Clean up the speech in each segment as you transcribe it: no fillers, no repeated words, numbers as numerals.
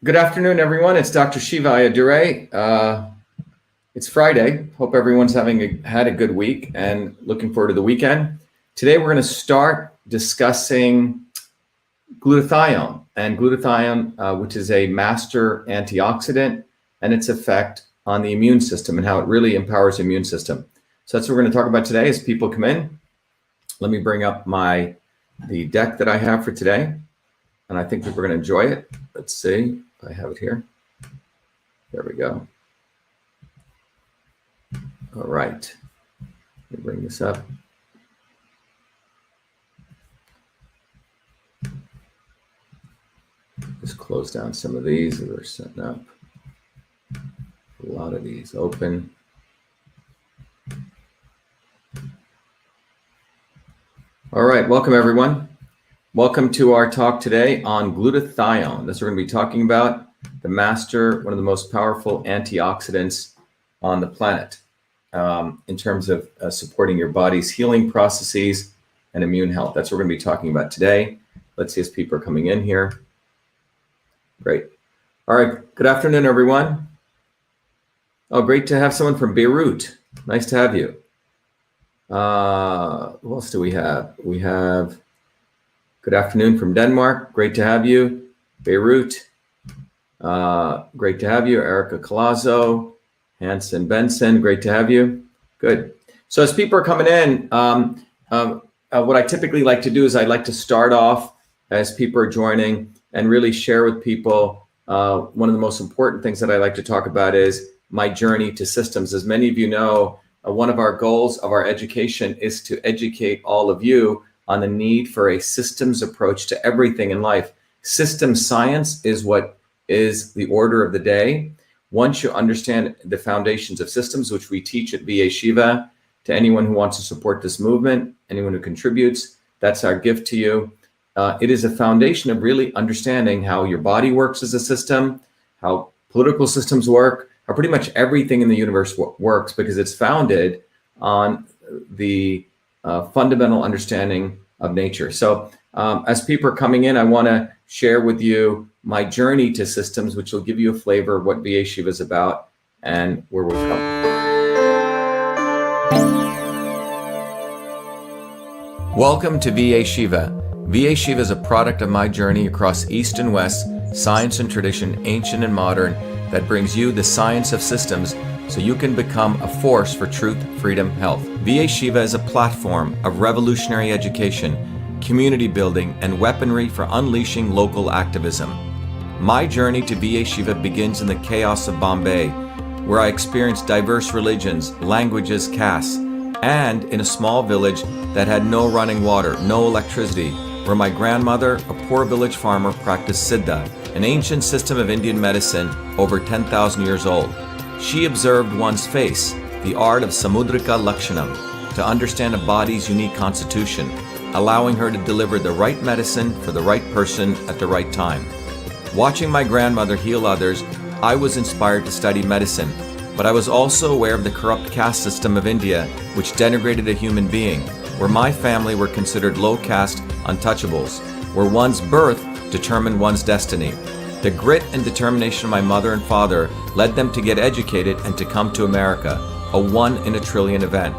Good afternoon, everyone. It's Dr. Shiva Ayyadurai. It's Friday. Hope everyone's had a good week and looking forward to the weekend. Today, we're going to start discussing glutathione, which is a master antioxidant, and its effect on the immune system and how it really empowers the immune system. So that's what we're going to talk about today as people come in. Let me bring up the deck that I have for today, and I think people are going to enjoy it. Let's see. I have it here. There we go. All right. Let me bring this up. Just close down some of these that are setting up. A lot of these open. All right. Welcome, everyone. Welcome to our talk today on glutathione. This we're going to be talking about the master, one of the most powerful antioxidants on the planet in terms of supporting your body's healing processes and immune health. That's what we're going to be talking about today. Let's see as people are coming in here. Great. All right. Good afternoon, everyone. Oh, great to have someone from Beirut. Nice to have you. Who else do we have? We have good afternoon from Denmark. Great to have you. Beirut. Great to have you. Erica Colazo, Hanson Benson. Great to have you. Good. So as people are coming in, what I typically like to do is I like to start off as people are joining and really share with people. One of the most important things that I like to talk about is my journey to systems. As many of you know, one of our goals of our education is to educate all of you on the need for a systems approach to everything in life. System science is what is the order of the day. Once you understand the foundations of systems, which we teach at Be Enslaved, to anyone who wants to support this movement, anyone who contributes, that's our gift to you. It is a foundation of really understanding how your body works as a system, how political systems work, how pretty much everything in the universe works, because it's founded on the fundamental understanding of nature. So as people are coming in, I want to share with you my journey to systems, which will give you a flavor of what VA Shiva is about and where we've come. Welcome to VA Shiva. VA Shiva is a product of my journey across East and West, science and tradition, ancient and modern, that brings you the science of systems so you can become a force for truth, freedom, health. VA Shiva is a platform of revolutionary education, community building, and weaponry for unleashing local activism. My journey to VA Shiva begins in the chaos of Bombay, where I experienced diverse religions, languages, castes, and in a small village that had no running water, no electricity, where my grandmother, a poor village farmer, practiced Siddha, an ancient system of Indian medicine over 10,000 years old. She observed one's face, the art of Samudrika Lakshanam, to understand a body's unique constitution, allowing her to deliver the right medicine for the right person at the right time. Watching my grandmother heal others, I was inspired to study medicine, but I was also aware of the corrupt caste system of India, which denigrated a human being, where my family were considered low caste untouchables, where one's birth determined one's destiny. The grit and determination of my mother and father led them to get educated and to come to America, a 1 in a trillion event.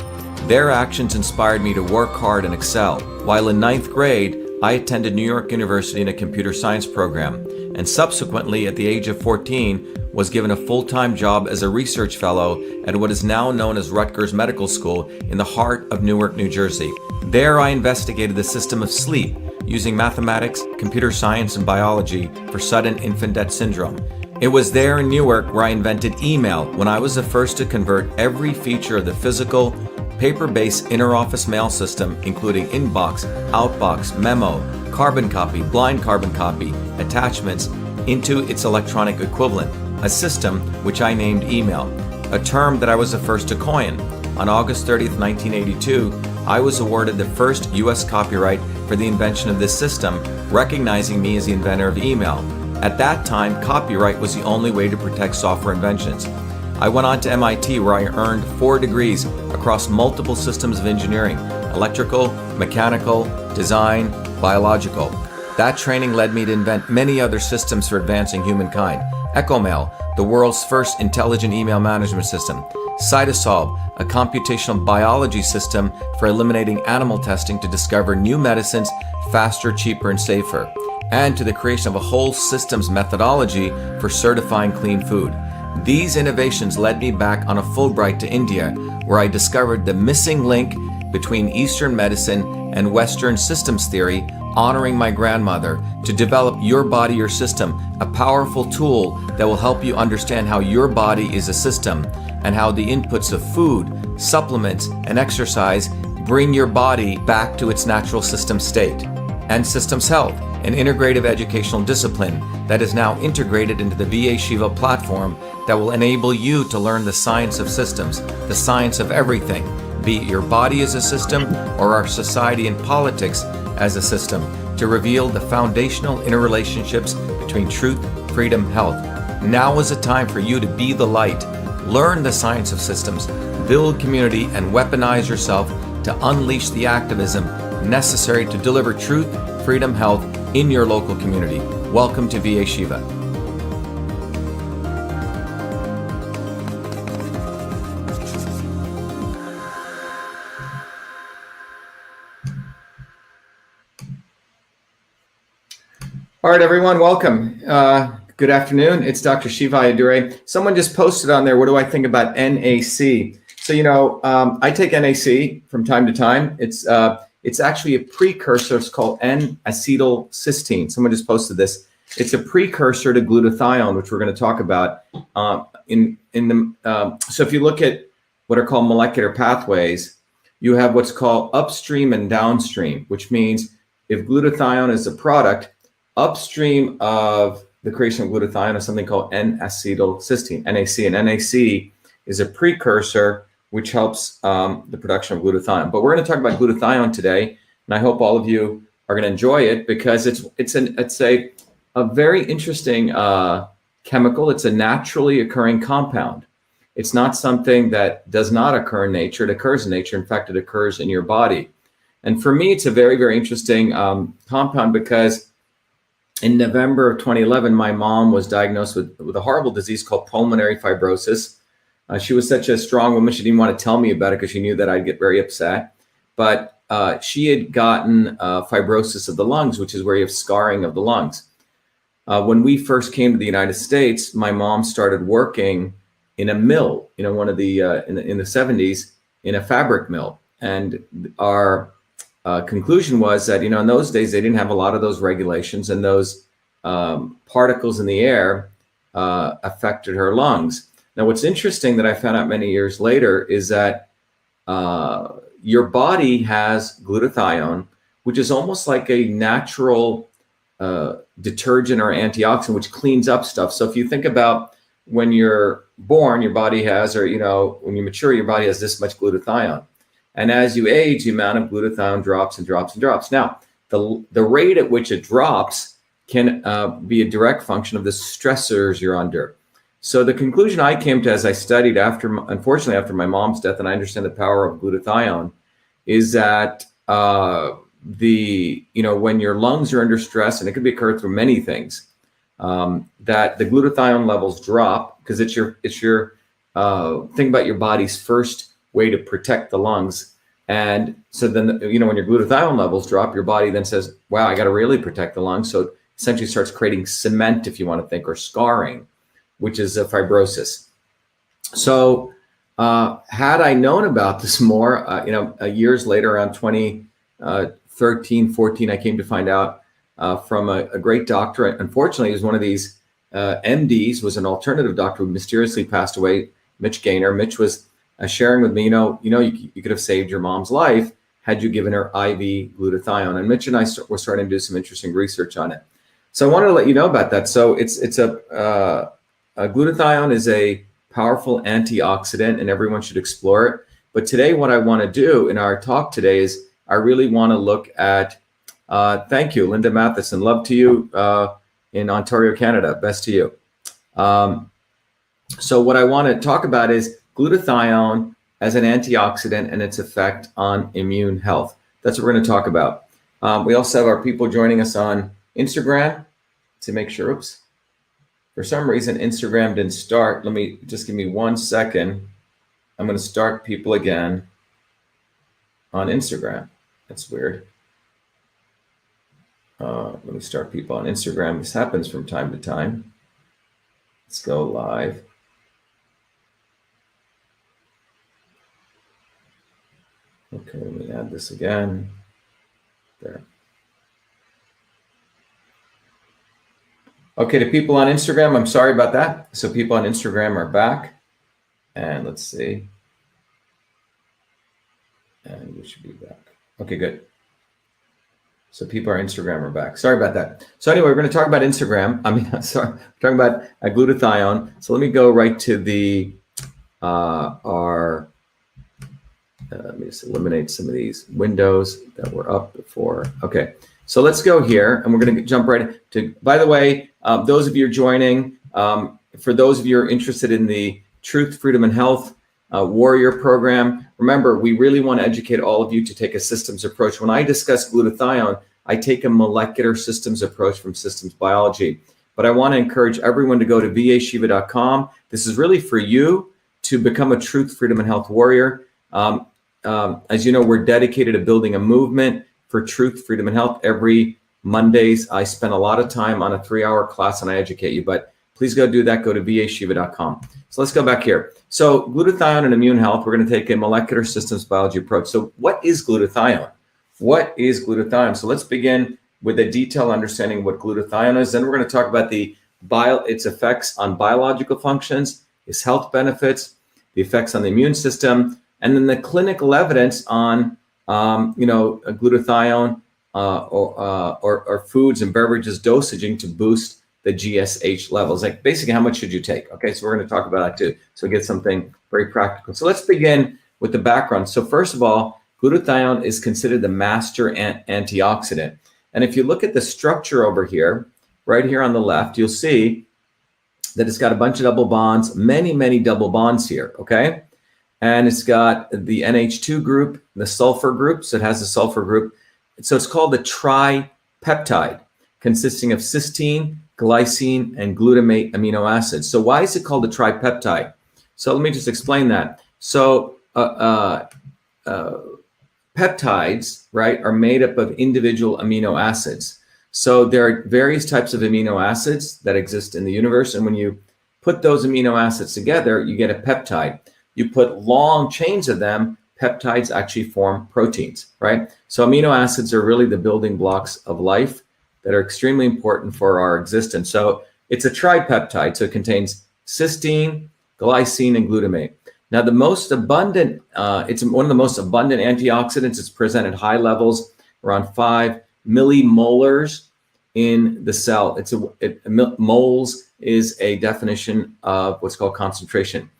Their actions inspired me to work hard and excel. While in 9th grade, I attended New York University in a computer science program, and subsequently at the age of 14 was given a full-time job as a research fellow at what is now known as Rutgers Medical School in the heart of Newark, New Jersey. There I investigated the system of sleep using mathematics, computer science, and biology for sudden infant death syndrome. It was there in Newark where I invented email, when I was the first to convert every feature of the physical, paper-based inter-office mail system, including inbox, outbox, memo, carbon copy, blind carbon copy, attachments, into its electronic equivalent, a system which I named email, a term that I was the first to coin. On August 30th, 1982, I was awarded the first U.S. copyright for the invention of this system, recognizing me as the inventor of email. At that time, copyright was the only way to protect software inventions. I went on to MIT, where I earned 4 degrees across multiple systems of engineering: electrical, mechanical, design, biological. That training led me to invent many other systems for advancing humankind. EchoMail, the world's first intelligent email management system. CytoSolve, a computational biology system for eliminating animal testing to discover new medicines faster, cheaper, and safer. And to the creation of a whole systems methodology for certifying clean food. These innovations led me back on a Fulbright to India, where I discovered the missing link between Eastern medicine and Western systems theory, honoring my grandmother, to develop Your Body, Your System, a powerful tool that will help you understand how your body is a system and how the inputs of food, supplements, and exercise bring your body back to its natural system state. And Systems Health, an integrative educational discipline that is now integrated into the Be Enslaved platform that will enable you to learn the science of systems, the science of everything, be it your body as a system or our society and politics as a system, to reveal the foundational interrelationships between truth, freedom, health. Now is the time for you to be the light, learn the science of systems, build community, and weaponize yourself to unleash the activism necessary to deliver truth, freedom, health in your local community. Welcome to Be Enslaved. All right, everyone, welcome. Good afternoon. It's Dr. Shiva Ayyadurai. Someone just posted on there, what do I think about NAC? So, I take NAC from time to time. It's actually a precursor. It's called N-acetylcysteine. Someone just posted this. It's a precursor to glutathione, which we're going to talk about. So if you look at what are called molecular pathways, you have what's called upstream and downstream, which means if glutathione is a product, upstream of the creation of glutathione is something called N-acetylcysteine, NAC. And NAC is a precursor which helps the production of glutathione. But we're going to talk about glutathione today, and I hope all of you are going to enjoy it because it's a very interesting chemical. It's a naturally occurring compound. It's not something that does not occur in nature. It occurs in nature. In fact, it occurs in your body. And for me, it's a very, very interesting compound because in November of 2011, my mom was diagnosed with a horrible disease called pulmonary fibrosis. She was such a strong woman, she didn't want to tell me about it because she knew that I'd get very upset. But she had gotten fibrosis of the lungs, which is where you have scarring of the lungs. When we first came to the United States, my mom started working in a mill, one of the in the 70s, in a fabric mill. And our conclusion was that, in those days, they didn't have a lot of those regulations, and those particles in the air affected her lungs. Now, what's interesting that I found out many years later is that your body has glutathione, which is almost like a natural detergent or antioxidant, which cleans up stuff. So if you think about when you're born, your body has, or when you mature, your body has this much glutathione. And as you age, the amount of glutathione drops and drops and drops. Now, the rate at which it drops can be a direct function of the stressors you're under. So the conclusion I came to as I studied unfortunately after my mom's death, and I understand the power of glutathione, is that when your lungs are under stress, and it could occur through many things, that the glutathione levels drop because it's your thing about your body's first way to protect the lungs. And so then, when your glutathione levels drop, your body then says, wow, I got to really protect the lungs. So it essentially starts creating cement, if you want to think, or scarring, which is a fibrosis. So had I known about this more, years later, around 2013, 14, I came to find out from a great doctor. Unfortunately, he was one of these MDs, was an alternative doctor who mysteriously passed away, Mitch Gaynor. Mitch was sharing with me, you could have saved your mom's life had you given her IV glutathione. And Mitch and I were starting to do some interesting research on it. So I wanted to let you know about that. So glutathione is a powerful antioxidant, and everyone should explore it. But today, what I want to do in our talk today is I really want to look at, thank you, Linda Matheson, love to you in Ontario, Canada, best to you. So what I want to talk about is glutathione as an antioxidant and its effect on immune health. That's what we're going to talk about. We also have our people joining us on Instagram, to make sure, oops, for some reason, Instagram didn't start. Give me 1 second. I'm going to start people again on Instagram. That's weird. Let me start people on Instagram. This happens from time to time. Let's go live. Okay, let me add this again. There. Okay, to people on Instagram, I'm sorry about that. So people on Instagram are back. And let's see. And we should be back. Okay, good. So people on Instagram are back. Sorry about that. So anyway, we're going to talk about Instagram. We're talking about glutathione. So let me go right to the let me just eliminate some of these windows that were up before. Okay, so let's go here, and we're going to jump right to. By the way, those of you joining, for those of you who are interested in the Truth, Freedom, and Health Warrior program, remember, we really want to educate all of you to take a systems approach. When I discuss glutathione, I take a molecular systems approach from systems biology. But I want to encourage everyone to go to vashiva.com. This is really for you to become a Truth, Freedom, and Health Warrior. As you know, we're dedicated to building a movement for truth, freedom, and health. Every Mondays, I spend a lot of time on a 3-hour class and I educate you. But please go do that. Go to vashiva.com. So let's go back here. So glutathione and immune health, we're going to take a molecular systems biology approach. So what is glutathione? What is glutathione? So let's begin with a detailed understanding of what glutathione is. Then we're going to talk about its effects on biological functions, its health benefits, the effects on the immune system, and then the clinical evidence on, glutathione or foods and beverages dosaging to boost the GSH levels. Like basically, how much should you take? Okay, so we're going to talk about that too. So get something very practical. So let's begin with the background. So first of all, glutathione is considered the master antioxidant. And if you look at the structure over here, right here on the left, you'll see that it's got a bunch of double bonds, many double bonds here, okay? And it's got the NH2 group, the sulfur group, so it has a sulfur group. So it's called the tripeptide, consisting of cysteine, glycine, and glutamate amino acids. So why is it called a tripeptide? So let me just explain that. So peptides, right, are made up of individual amino acids. So there are various types of amino acids that exist in the universe. And when you put those amino acids together, you get a peptide. You put long chains of them, peptides actually form proteins, right? So amino acids are really the building blocks of life that are extremely important for our existence. So it's a tripeptide, so it contains cysteine, glycine, and glutamate. Now, the most abundant, it's one of the most abundant antioxidants. It's present at high levels, around 5 millimolars in the cell. Moles is a definition of what's called concentration.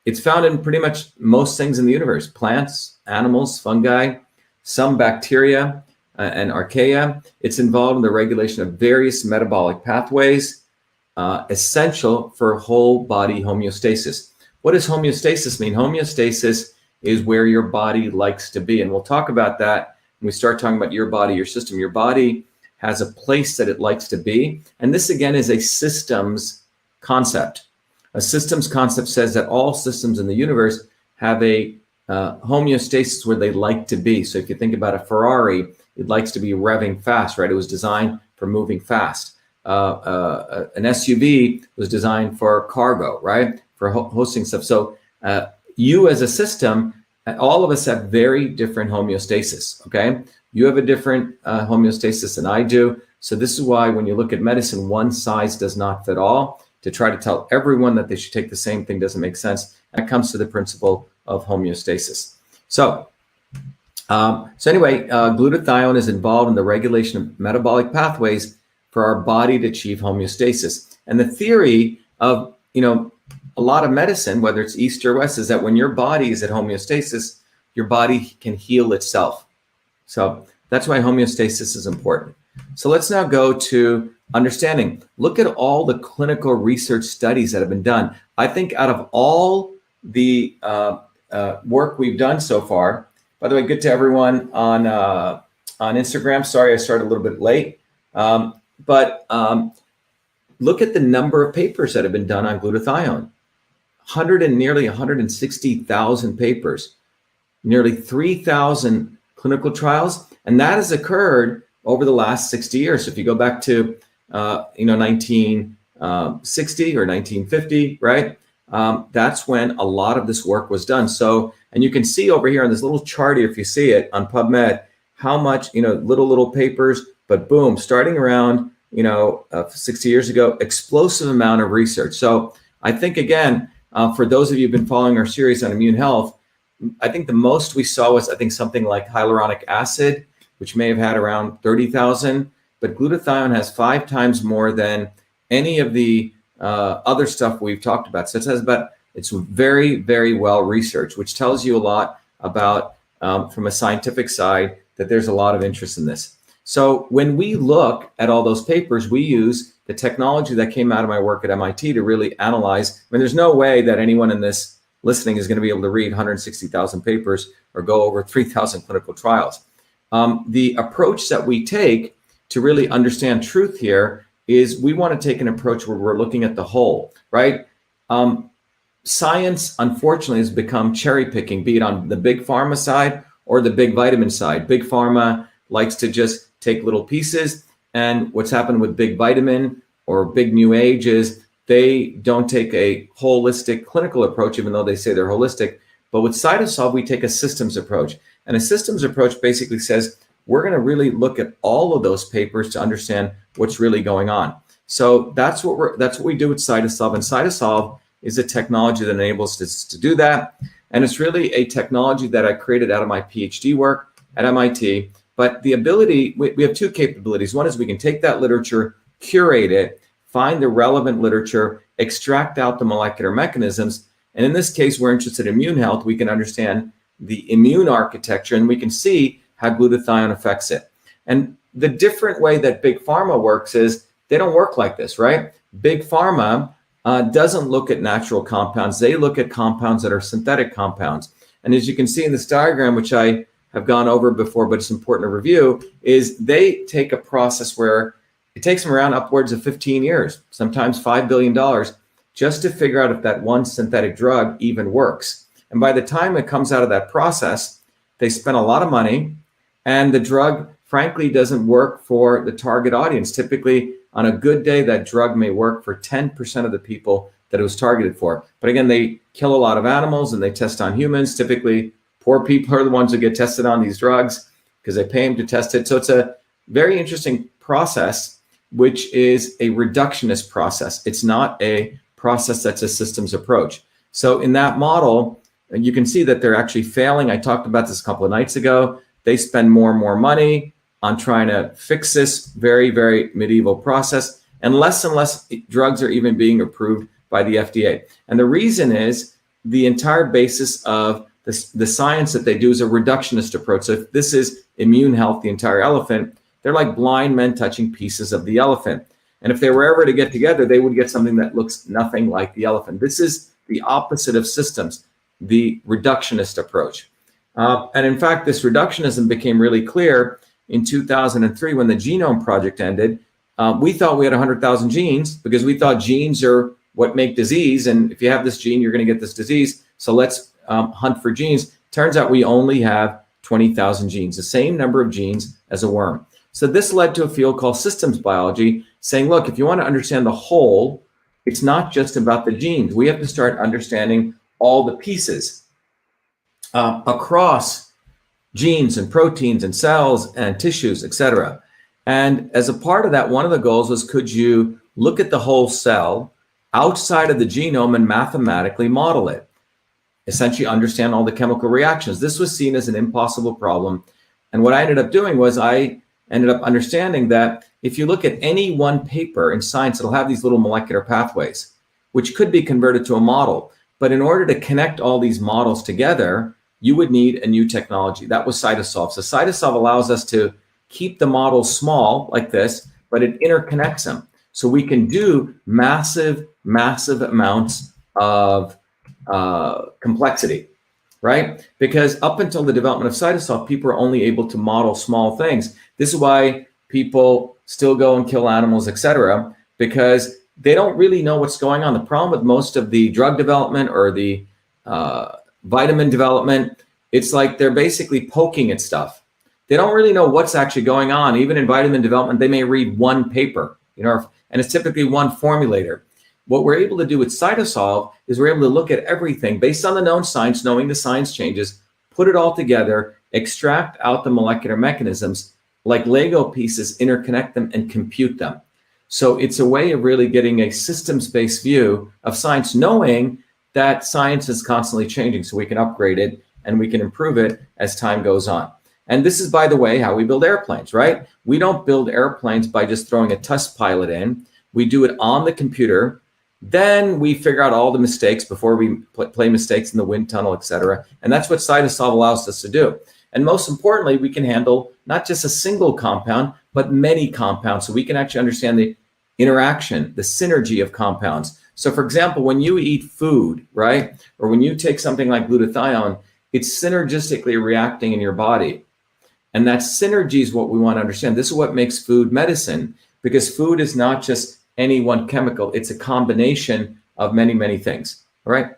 It's found in pretty much most things in the universe: plants, animals, fungi, some bacteria, and archaea. It's involved in the regulation of various metabolic pathways, essential for whole body homeostasis. What does homeostasis mean? Homeostasis is where your body likes to be. And we'll talk about that when we start talking about your body, your system. Your body has a place that it likes to be. And this, again, is a systems concept. A systems concept says that all systems in the universe have a homeostasis where they like to be. So if you think about a Ferrari, it likes to be revving fast, right? It was designed for moving fast. An SUV was designed for cargo, right? For hosting stuff. So you as a system, all of us have very different homeostasis, okay? You have a different homeostasis than I do. So this is why when you look at medicine, one size does not fit all. To try to tell everyone that they should take the same thing doesn't make sense. That comes to the principle of homeostasis. So anyway, glutathione is involved in the regulation of metabolic pathways for our body to achieve homeostasis. And the theory of, a lot of medicine, whether it's East or West, is that when your body is at homeostasis, your body can heal itself. So that's why homeostasis is important. So let's now go to understanding. Look at all the clinical research studies that have been done. I think out of all the work we've done so far, by the way, good to everyone on Instagram. Sorry, I started a little bit late. But look at the number of papers that have been done on glutathione. Nearly 160,000 papers, nearly 3,000 clinical trials, and that has occurred over the last 60 years. So if you go back to 1960 or 1950, right? That's when a lot of this work was done. So, and you can see over here on this little chart here, if you see it on PubMed, how much, little papers, but boom, starting around 60 years ago, explosive amount of research. So I think, again, for those of you who've been following our series on immune health, I think the most we saw was, something like hyaluronic acid, which may have had around 30,000, but glutathione has 5 times more than any of the other stuff we've talked about. So it's very, very well researched, which tells you a lot about, from a scientific side, that there's a lot of interest in this. So when we look at all those papers, we use the technology that came out of my work at MIT to really analyze. There's no way that anyone in this listening is going to be able to read 160,000 papers or go over 3,000 clinical trials. The approach that we take to really understand truth here is we want to take an approach where we're looking at the whole, right? Science, unfortunately, has become cherry picking, be it on the big pharma side or the big vitamin side. Big pharma likes to just take little pieces, and what's happened with big vitamin or big new age is they don't take a holistic clinical approach, even though they say they're holistic. But with CytoSolve, we take a systems approach. And a systems approach basically says, we're going to really look at all of those papers to understand what's really going on. So that's what we do with CytoSolve. And CytoSolve is a technology that enables us to do that. And it's really a technology that I created out of my PhD work at MIT. But the ability, we have 2 capabilities. One is we can take that literature, curate it, find the relevant literature, extract out the molecular mechanisms. And in this case, we're interested in immune health. We can understand the immune architecture, and we can see how glutathione affects it. And the different way that big pharma works is they don't work like this, right? Big pharma doesn't look at natural compounds. They look at compounds that are synthetic compounds. And as you can see in this diagram, which I have gone over before, but it's important to review, is they take a process where it takes them around upwards of 15 years, sometimes $5 billion, just to figure out if that one synthetic drug even works. And by the time it comes out of that process, they spend a lot of money, and the drug, frankly, doesn't work for the target audience. Typically, on a good day, that drug may work for 10% of the people that it was targeted for. But again, they kill a lot of animals and they test on humans. Typically, poor people are the ones who get tested on these drugs because they pay them to test it. So it's a very interesting process, which is a reductionist process. It's not a process that's a systems approach. So in that model, you can see that they're actually failing. I talked about this a couple of nights ago. They spend more and more money on trying to fix this very, very medieval process, and less drugs are even being approved by the FDA. And the reason is the entire basis of the science that they do is a reductionist approach. So if this is immune health, the entire elephant, they're like blind men touching pieces of the elephant. And if they were ever to get together, they would get something that looks nothing like the elephant. This is the opposite of systems, the reductionist approach. And in fact, this reductionism became really clear in 2003 when the Genome Project ended. We thought we had 100,000 genes because we thought genes are what make disease. And if you have this gene, you're going to get this disease. So let's hunt for genes. Turns out we only have 20,000 genes, the same number of genes as a worm. So this led to a field called systems biology, saying, look, if you want to understand the whole, it's not just about the genes. We have to start understanding all the pieces across genes and proteins and cells and tissues, etc. And as a part of that, one of the goals was, could you look at the whole cell outside of the genome and mathematically model it? Essentially understand all the chemical reactions. This was seen as an impossible problem. And what I ended up doing was I ended up understanding that if you look at any one paper in science, it'll have these little molecular pathways, which could be converted to a model. But in order to connect all these models together, you would need a new technology. That was CytoSolve. So CytoSolve allows us to keep the models small like this, but it interconnects them. So we can do massive amounts of complexity, right? Because up until the development of CytoSolve, people are only able to model small things. This is why people still go and kill animals, etc., because they don't really know what's going on. The problem with most of the drug development or the vitamin development, it's like they're basically poking at stuff. They don't really know what's actually going on. Even in vitamin development, they may read one paper, and it's typically one formulator. What we're able to do with CytoSolve is we're able to look at everything based on the known science, knowing the science changes, put it all together, extract out the molecular mechanisms, like Lego pieces, interconnect them and compute them. So it's a way of really getting a systems-based view of science, knowing that science is constantly changing, so we can upgrade it and we can improve it as time goes on. And this is, by the way, how we build airplanes, right? We don't build airplanes by just throwing a test pilot in. We do it on the computer. Then we figure out all the mistakes before we play mistakes in the wind tunnel, etc. And that's what CytoSolve allows us to do. And most importantly, we can handle not just a single compound, but many compounds. So we can actually understand the interaction, the synergy of compounds. So for example, when you eat food, right? Or when you take something like glutathione, it's synergistically reacting in your body. And that synergy is what we want to understand. This is what makes food medicine, because food is not just any one chemical. It's a combination of many, many things. All right.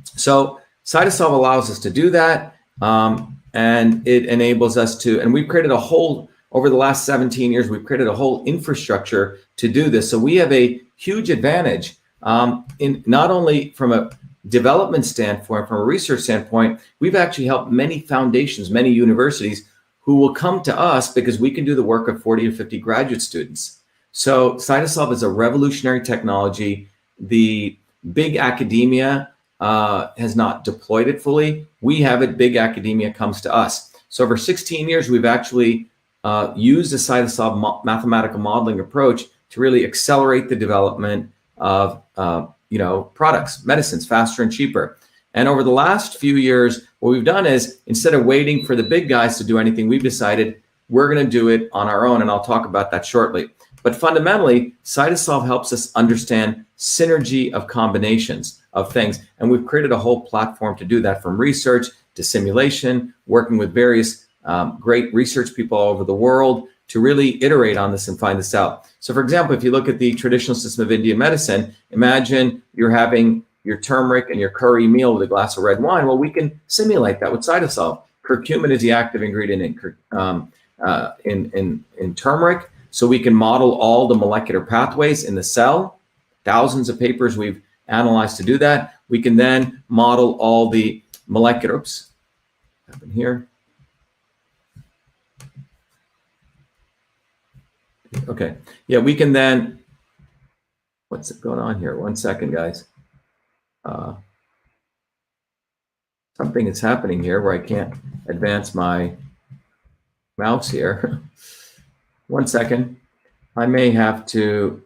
So CytoSolve allows us to do that. And it enables us to, and we've created a whole, over the last 17 years, we've created a whole infrastructure to do this. So we have a huge advantage in not only from a development standpoint, from a research standpoint, we've actually helped many foundations, many universities who will come to us because we can do the work of 40 or 50 graduate students. So CytoSolve is a revolutionary technology. The big academia has not deployed it fully. We have it, big academia comes to us. So over 16 years, we've actually used the CytoSolve mathematical modeling approach to really accelerate the development of products, medicines, faster and cheaper. And over the last few years, what we've done is, instead of waiting for the big guys to do anything, we've decided we're going to do it on our own. And I'll talk about that shortly. But fundamentally, CytoSolve helps us understand synergy of combinations of things. And we've created a whole platform to do that, from research to simulation, working with various great research people all over the world to really iterate on this and find this out. So for example, if you look at the traditional system of Indian medicine, imagine you're having your turmeric and your curry meal with a glass of red wine. Well, we can simulate that with CytoSolve. Curcumin is the active ingredient in turmeric. So we can model all the molecular pathways in the cell. Thousands of papers we've analyzed to do that. We can then model all the molecular, oops, happened here. Okay, yeah, we can then, what's going on here? 1 second, guys. Something is happening here where I can't advance my mouse here. 1 second. I may have to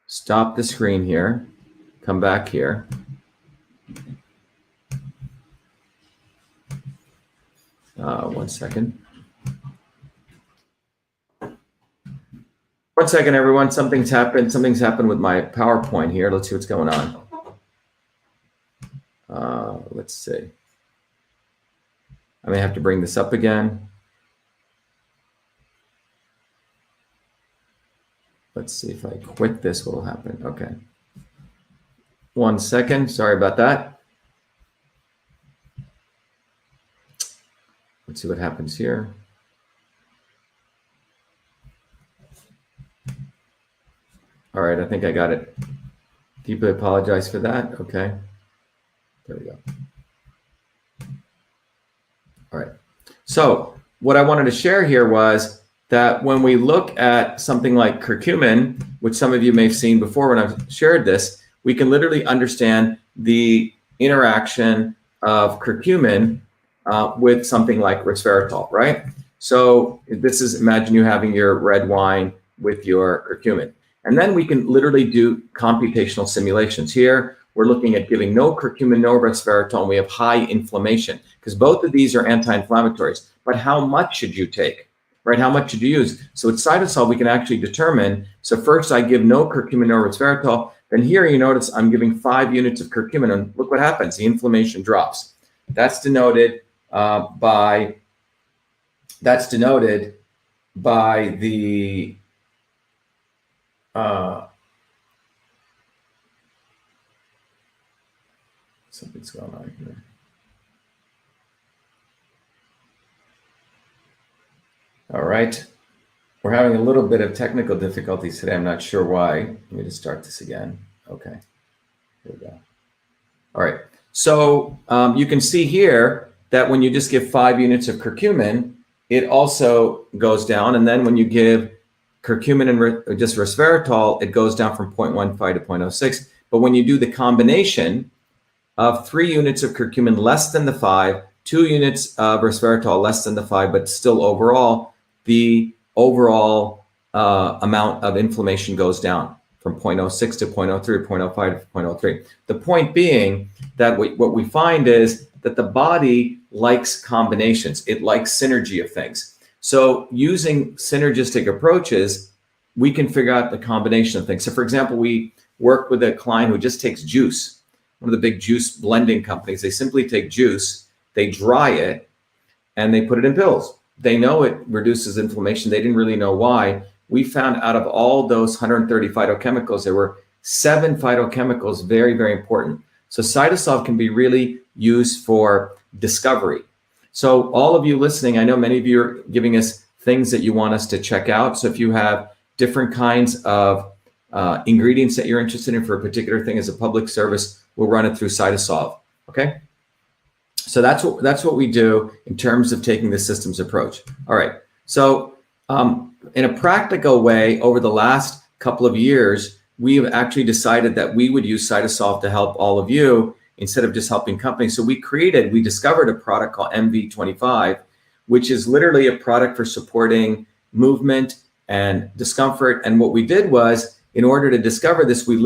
stop the screen here, come back here. One second. 1 second, everyone. Something's happened. Something's happened with my PowerPoint here. Let's see what's going on. Let's see. I may have to bring this up again. Let's see if I quit this, what will happen. Okay. 1 second. Sorry about that. Let's see what happens here. All right, I think I got it. Deeply apologize for that. Okay. There we go. All right. So what I wanted to share here was that when we look at something like curcumin, which some of you may have seen before when I've shared this, we can literally understand the interaction of curcumin with something like resveratrol, right? So this is, imagine you having your red wine with your curcumin. And then we can literally do computational simulations. Here, we're looking at giving no curcumin, no resveratrol, and we have high inflammation, because both of these are anti-inflammatories. But how much should you take, right? How much should you use? So with CytoSolve, we can actually determine. So first, I give no curcumin, no resveratrol. Then here, you notice I'm giving 5 units of curcumin, and look what happens. The inflammation drops. That's denoted by the Something's going on here. All right. We're having a little bit of technical difficulties today. I'm not sure why. Let me just start this again. Okay. Here we go. All right. So you can see here that when you just give 5 units of curcumin, it also goes down. And then when you give curcumin and just resveratrol, it goes down from 0.15 to 0.06. But when you do the combination of 3 units of curcumin less than the 5, 2 units of resveratrol less than the 5, but still overall, the overall amount of inflammation goes down from 0.06 to 0.03, 0.05 to 0.03. The point being that what we find is that the body likes combinations. It likes synergy of things. So using synergistic approaches, we can figure out the combination of things. So for example, we work with a client who just takes juice, one of the big juice blending companies. They simply take juice, they dry it, and they put it in pills. They know it reduces inflammation. They didn't really know why. We found out of all those 130 phytochemicals, there were 7 phytochemicals, very, very important. So CytoSolve can be really used for discovery. So all of you listening, I know many of you are giving us things that you want us to check out. So if you have different kinds of ingredients that you're interested in for a particular thing as a public service, we'll run it through CytoSolve, okay? So that's what we do in terms of taking the systems approach. All right, so in a practical way, over the last couple of years, we've actually decided that we would use CytoSolve to help all of you instead of just helping companies. So we discovered a product called MV25, which is literally a product for supporting movement and discomfort. And what we did was, in order to discover this, we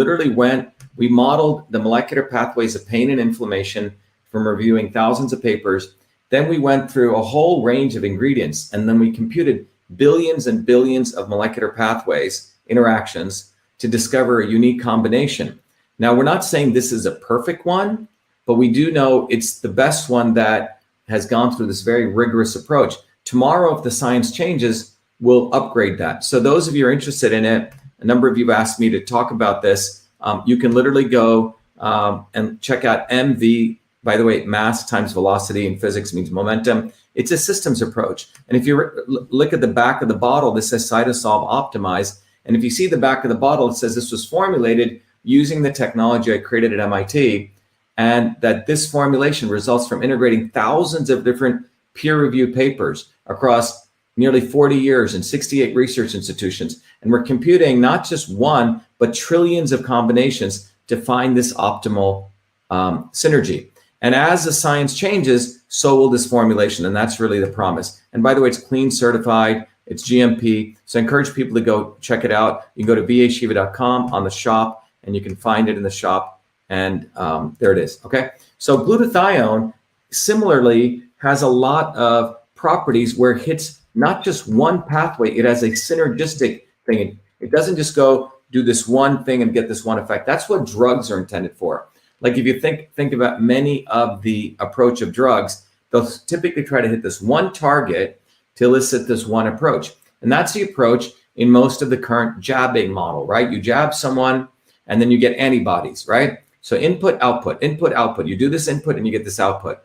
modeled the molecular pathways of pain and inflammation from reviewing thousands of papers. Then we went through a whole range of ingredients, and then we computed billions and billions of molecular pathways, interactions, to discover a unique combination. Now, we're not saying this is a perfect one, but we do know it's the best one that has gone through this very rigorous approach. Tomorrow, if the science changes, we'll upgrade that. So those of you who are interested in it, a number of you have asked me to talk about this. You can literally go and check out MV. By the way, mass times velocity in physics means momentum. It's a systems approach. And if you look at the back of the bottle, this says CytoSolve optimized. And if you see the back of the bottle, it says this was formulated using the technology I created at MIT, and that this formulation results from integrating thousands of different peer-reviewed papers across nearly 40 years in 68 research institutions. And we're computing not just one, but trillions of combinations to find this optimal synergy. And as the science changes, so will this formulation. And that's really the promise. And by the way, it's clean certified, it's GMP. So I encourage people to go check it out. You can go to BAShiva.com on the shop, and you can find it in the shop. And there it is, okay? So glutathione similarly has a lot of properties where it hits not just one pathway, it has a synergistic thing. It doesn't just go do this one thing and get this one effect. That's what drugs are intended for. Like if you think about many of the approach of drugs, they'll typically try to hit this one target to elicit this one approach. And that's the approach in most of the current jabbing model, right? You jab someone and then you get antibodies, right? So input, output, input, output. You do this input and you get this output.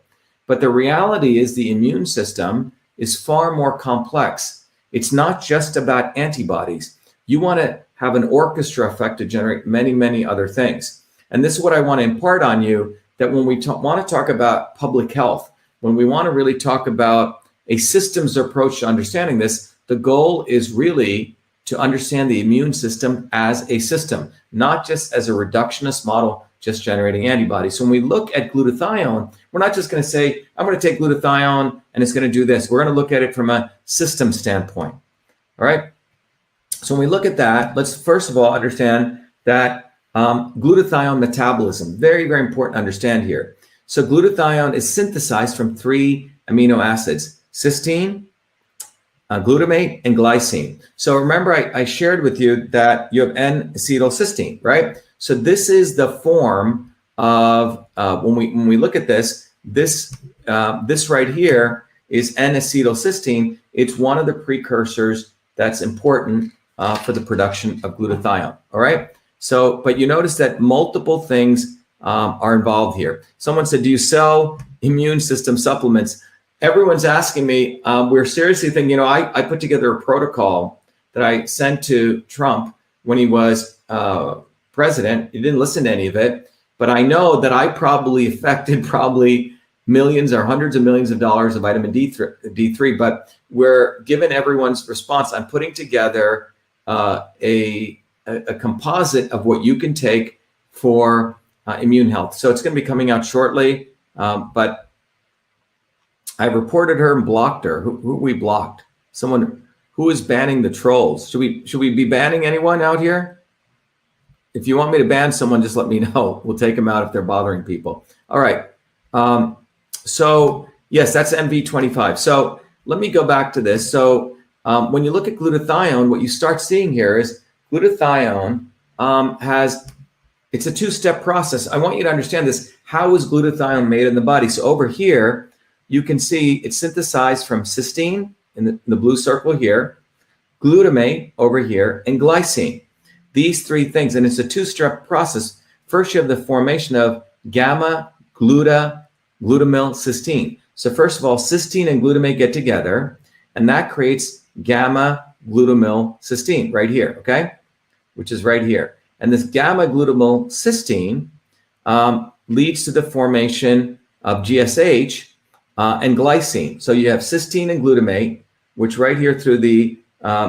But the reality is the immune system is far more complex. It's not just about antibodies. You want to have an orchestra effect to generate many, many other things. And this is what I want to impart on you, that when we want to talk about public health, when we want to really talk about a systems approach to understanding this, the goal is really to understand the immune system as a system, not just as a reductionist model, just generating antibodies. So when we look at glutathione, we're not just going to say, I'm going to take glutathione and it's going to do this. We're going to look at it from a system standpoint. All right. So when we look at that, let's first of all understand that glutathione metabolism, very, very important to understand here. So glutathione is synthesized from 3 amino acids, cysteine, glutamate, and glycine. So remember, I shared with you that you have N-acetylcysteine, right? So this is the form of, when we look at this right here is N-acetylcysteine. It's one of the precursors that's important for the production of glutathione. All right. So, but you notice that multiple things are involved here. Someone said, do you sell immune system supplements? Everyone's asking me. We're seriously thinking, you know, I put together a protocol that I sent to Trump when he was president. He didn't listen to any of it, but I know that I probably affected millions or hundreds of millions of dollars of vitamin D3, but we're given everyone's response. I'm putting together a composite of what you can take for immune health. So it's going to be coming out shortly, but I reported her and blocked her. Who we blocked? Someone who is banning the trolls. Should we be banning anyone out here? If you want me to ban someone, just let me know. We'll take them out if they're bothering people. All right. So yes, that's MV25. So let me go back to this. So when you look at glutathione, what you start seeing here is glutathione it's a two-step process. I want you to understand this. How is glutathione made in the body? So over here, you can see it's synthesized from cysteine in the blue circle here, glutamate over here, and glycine. These three things, and it's a two-step process. First, you have the formation of gamma glutamyl cysteine. So first of all, cysteine and glutamate get together, and that creates gamma glutamyl cysteine right here, okay? Which is right here. And this gamma glutamyl cysteine leads to the formation of GSH and glycine. So you have cysteine and glutamate, which right here through the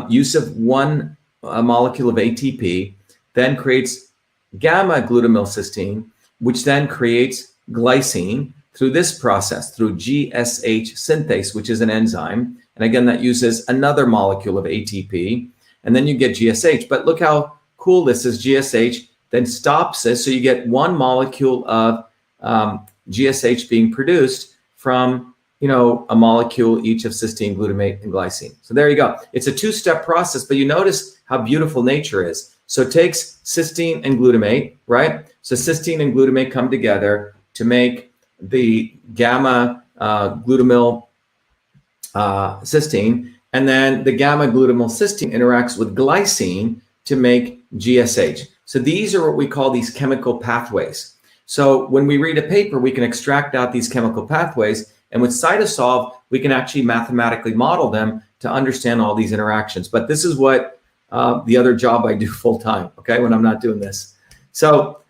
use of one molecule of ATP, then creates gamma glutamyl cysteine, which then creates glycine through this process, through GSH synthase, which is an enzyme. And again, that uses another molecule of ATP, and then you get GSH. But look how cool this is. GSH then stops this, so you get one molecule of GSH being produced from, you know, a molecule each of cysteine, glutamate, and glycine. So there you go. It's a two-step process, but you notice how beautiful nature is. So it takes cysteine and glutamate, right? So cysteine and glutamate come together to make the gamma glutamyl cysteine, and then the gamma glutamyl cysteine interacts with glycine to make GSH. So these are what we call these chemical pathways. So when we read a paper, we can extract out these chemical pathways, and with CytoSolve, we can actually mathematically model them to understand all these interactions. But this is what the other job I do full time, okay, when I'm not doing this. So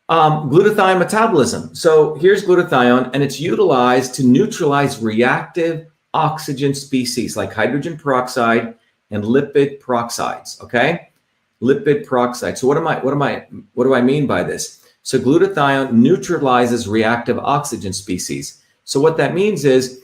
glutathione metabolism. So here's glutathione, and it's utilized to neutralize reactive oxygen species like hydrogen peroxide and lipid peroxides, okay? Lipid peroxide. So what do I mean by this? So glutathione neutralizes reactive oxygen species. So what that means is,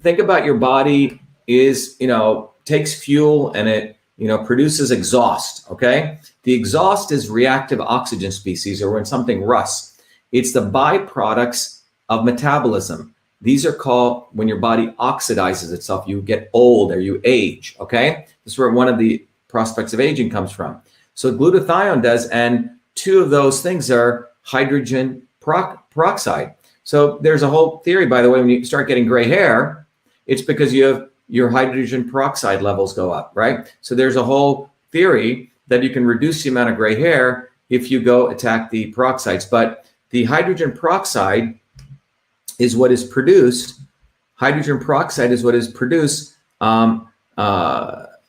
think about your body is, you know, takes fuel and it, you know, produces exhaust, okay? The exhaust is reactive oxygen species, or when something rusts. It's the byproducts of metabolism. These are called, when your body oxidizes itself, you get old or you age, okay? This is where one of the prospects of aging comes from. So glutathione does, and two of those things are hydrogen peroxide. So there's a whole theory, by the way, when you start getting gray hair, it's because you have your hydrogen peroxide levels go up, right? So there's a whole theory that you can reduce the amount of gray hair if you go attack the peroxides. But the hydrogen peroxide is what is produced. Hydrogen peroxide is what is produced, or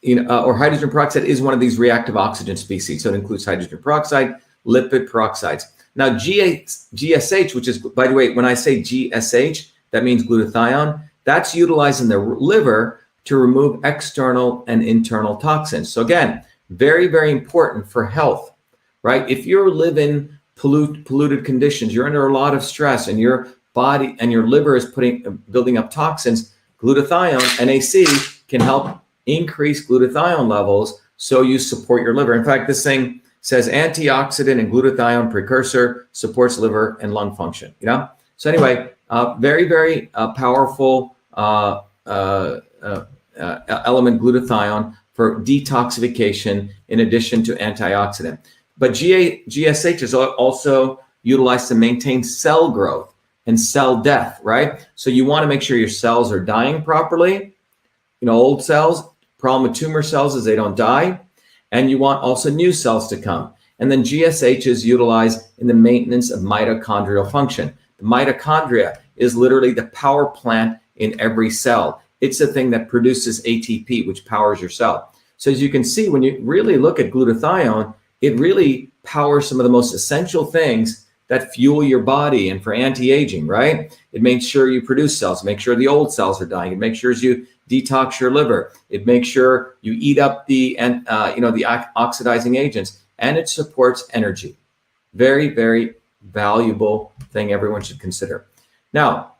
hydrogen peroxide is one of these reactive oxygen species. So it includes hydrogen peroxide, lipid peroxides. Now GSH, which is, by the way, when I say GSH, that means glutathione. That's utilized in the liver to remove external and internal toxins. So again, very, very important for health, right? If you're living polluted conditions, you're under a lot of stress, and your body and your liver is building up toxins, glutathione, NAC, can help increase glutathione levels so you support your liver. In fact, this thing says antioxidant and glutathione precursor supports liver and lung function, you know? So anyway, very, very powerful element, glutathione, for detoxification in addition to antioxidant. But GSH is also utilized to maintain cell growth and cell death, right? So you want to make sure your cells are dying properly. You know, old cells, problem with tumor cells is they don't die. And you want also new cells to come. And then GSH is utilized in the maintenance of mitochondrial function. The mitochondria is literally the power plant in every cell. It's the thing that produces ATP, which powers your cell. So as you can see, when you really look at glutathione, it really powers some of the most essential things that fuel your body and for anti-aging, right? It makes sure you produce cells, make sure the old cells are dying. It makes sure you detox your liver. It makes sure you eat up the oxidizing agents, and it supports energy. Very, very valuable thing everyone should consider. Now,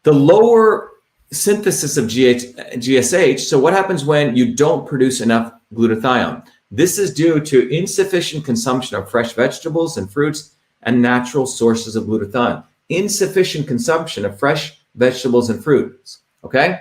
the lower synthesis of GSH, so what happens when you don't produce enough glutathione? This is due to insufficient consumption of fresh vegetables and fruits and natural sources of glutathione. Insufficient consumption of fresh vegetables and fruits, okay?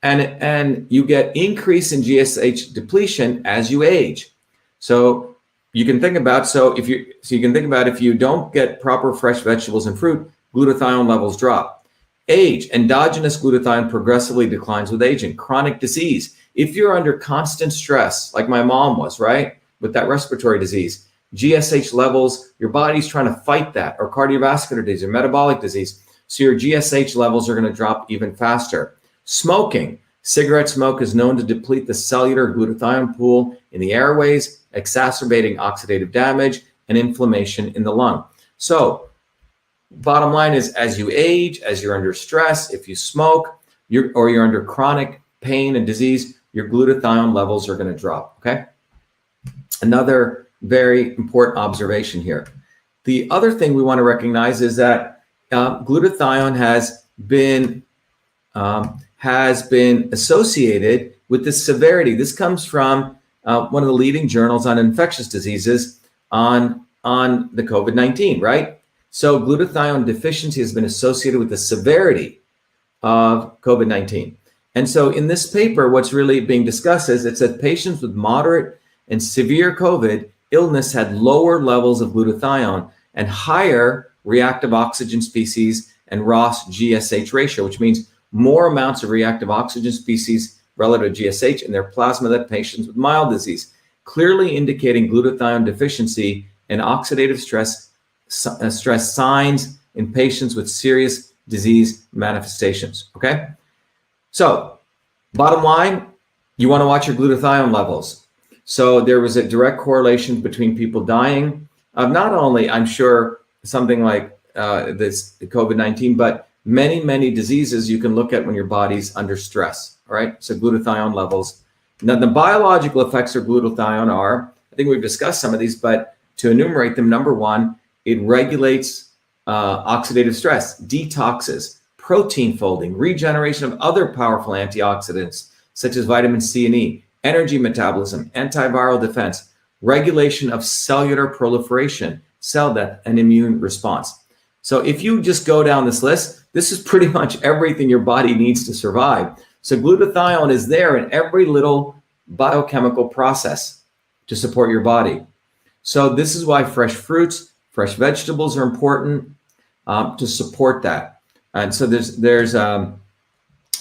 And you get increase in GSH depletion as you age. So you can think about, if you don't get proper fresh vegetables and fruit, glutathione levels drop. Age, endogenous glutathione progressively declines with aging. Chronic disease, if you're under constant stress, like my mom was, right, with that respiratory disease, GSH levels, your body's trying to fight that, or cardiovascular disease or metabolic disease. So your GSH levels are going to drop even faster. Smoking, cigarette smoke is known to deplete the cellular glutathione pool in the airways, exacerbating oxidative damage and inflammation in the lung. So bottom line is, as you age, as you're under stress, if you smoke, you're under chronic pain and disease, your glutathione levels are going to drop, okay? Another very important observation here. The other thing we want to recognize is that glutathione has been associated with the severity. This comes from one of the leading journals on infectious diseases on the COVID-19, right? So glutathione deficiency has been associated with the severity of COVID-19. And so in this paper, what's really being discussed is it said patients with moderate and severe COVID illness had lower levels of glutathione and higher reactive oxygen species and Ross GSH ratio, which means more amounts of reactive oxygen species relative to GSH in their plasma than patients with mild disease, clearly indicating glutathione deficiency and oxidative stress signs in patients with serious disease manifestations, okay? So bottom line, you want to watch your glutathione levels. So there was a direct correlation between people dying of not only, I'm sure, something like this COVID-19, but many, many diseases you can look at when your body's under stress, all right? So glutathione levels. Now, the biological effects of glutathione are, I think we've discussed some of these, but to enumerate them, number one, it regulates oxidative stress, detoxes, protein folding, regeneration of other powerful antioxidants, such as vitamin C and E, energy metabolism, antiviral defense, regulation of cellular proliferation, cell death, and immune response. So if you just go down this list, this is pretty much everything your body needs to survive. So glutathione is there in every little biochemical process to support your body. So this is why fresh fruits, fresh vegetables are important to support that. And so there's a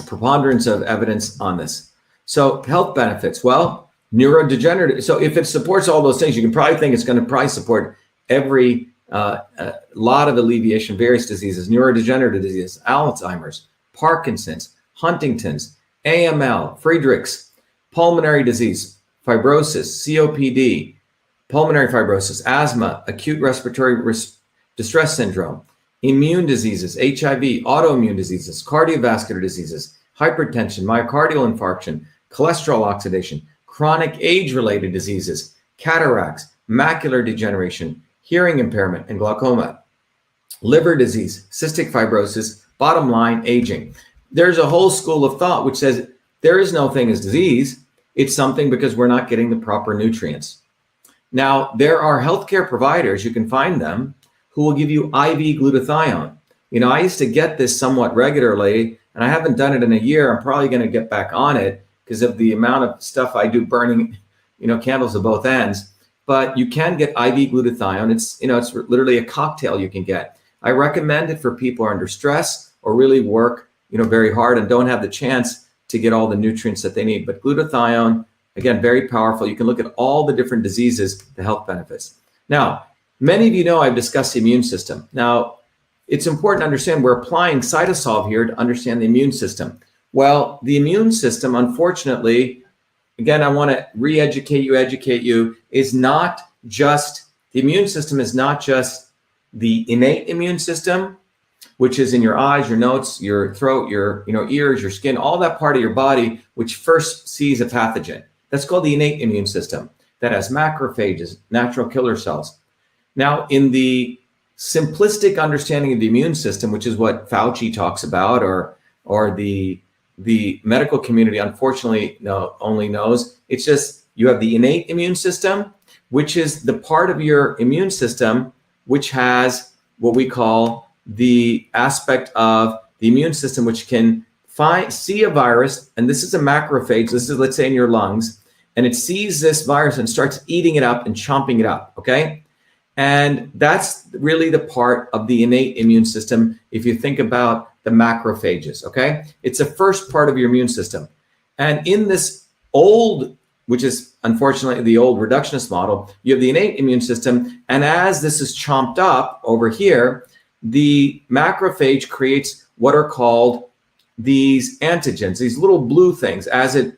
preponderance of evidence on this. So health benefits, well, neurodegenerative. So if it supports all those things, you can probably think it's going to probably support every lot of alleviation, various diseases, neurodegenerative diseases, Alzheimer's, Parkinson's, Huntington's, AML, Friedrich's, pulmonary disease, fibrosis, COPD, pulmonary fibrosis, asthma, acute respiratory distress syndrome, immune diseases, HIV, autoimmune diseases, cardiovascular diseases, hypertension, myocardial infarction, cholesterol oxidation, chronic age-related diseases, cataracts, macular degeneration, hearing impairment, and glaucoma, liver disease, cystic fibrosis, bottom line, aging. There's a whole school of thought which says there is no thing as disease. It's something because we're not getting the proper nutrients. Now, there are healthcare providers, you can find them, who will give you IV glutathione. You know, I used to get this somewhat regularly, and I haven't done it in a year. I'm probably going to get back on it because of the amount of stuff I do burning, candles at both ends. But you can get IV glutathione. It's literally a cocktail you can get. I recommend it for people who are under stress or really work, very hard and don't have the chance to get all the nutrients that they need. But glutathione Again, very powerful. You can look at all the different diseases, the health benefits. Now, many of you know I've discussed the immune system. Now, it's important to understand we're applying CytoSolve here to understand the immune system. Well, the immune system, unfortunately, again, I want to educate you, is not just, the immune system is not just the innate immune system, which is in your eyes, your nose, your throat, your ears, your skin, all that part of your body, which first sees a pathogen. That's called the innate immune system. That has macrophages, natural killer cells. Now, in the simplistic understanding of the immune system, which is what Fauci talks about, or the medical community unfortunately only knows, it's just you have the innate immune system, which is the part of your immune system which has what we call the aspect of the immune system which can see a virus, and this is a macrophage, this is, let's say, in your lungs, and it sees this virus and starts eating it up and chomping it up, okay? And that's really the part of the innate immune system if you think about the macrophages, okay? It's the first part of your immune system. And in this old, which is unfortunately the old reductionist model, you have the innate immune system, and as this is chomped up over here, the macrophage creates what are called these antigens, these little blue things as it's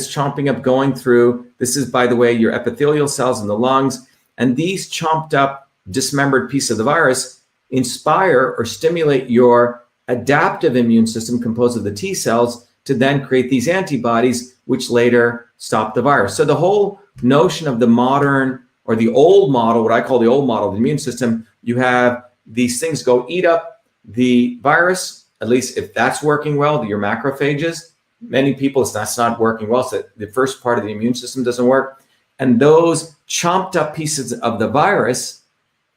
chomping up, going through. This is, by the way, your epithelial cells in the lungs, and these chomped up, dismembered piece of the virus inspire or stimulate your adaptive immune system composed of the T cells to then create these antibodies, which later stop the virus. So the whole notion of the modern or the old model, what I call the old model of the immune system, you have these things go eat up the virus, at least if that's working well, your macrophages. Many people, that's not working well, so the first part of the immune system doesn't work. And those chomped up pieces of the virus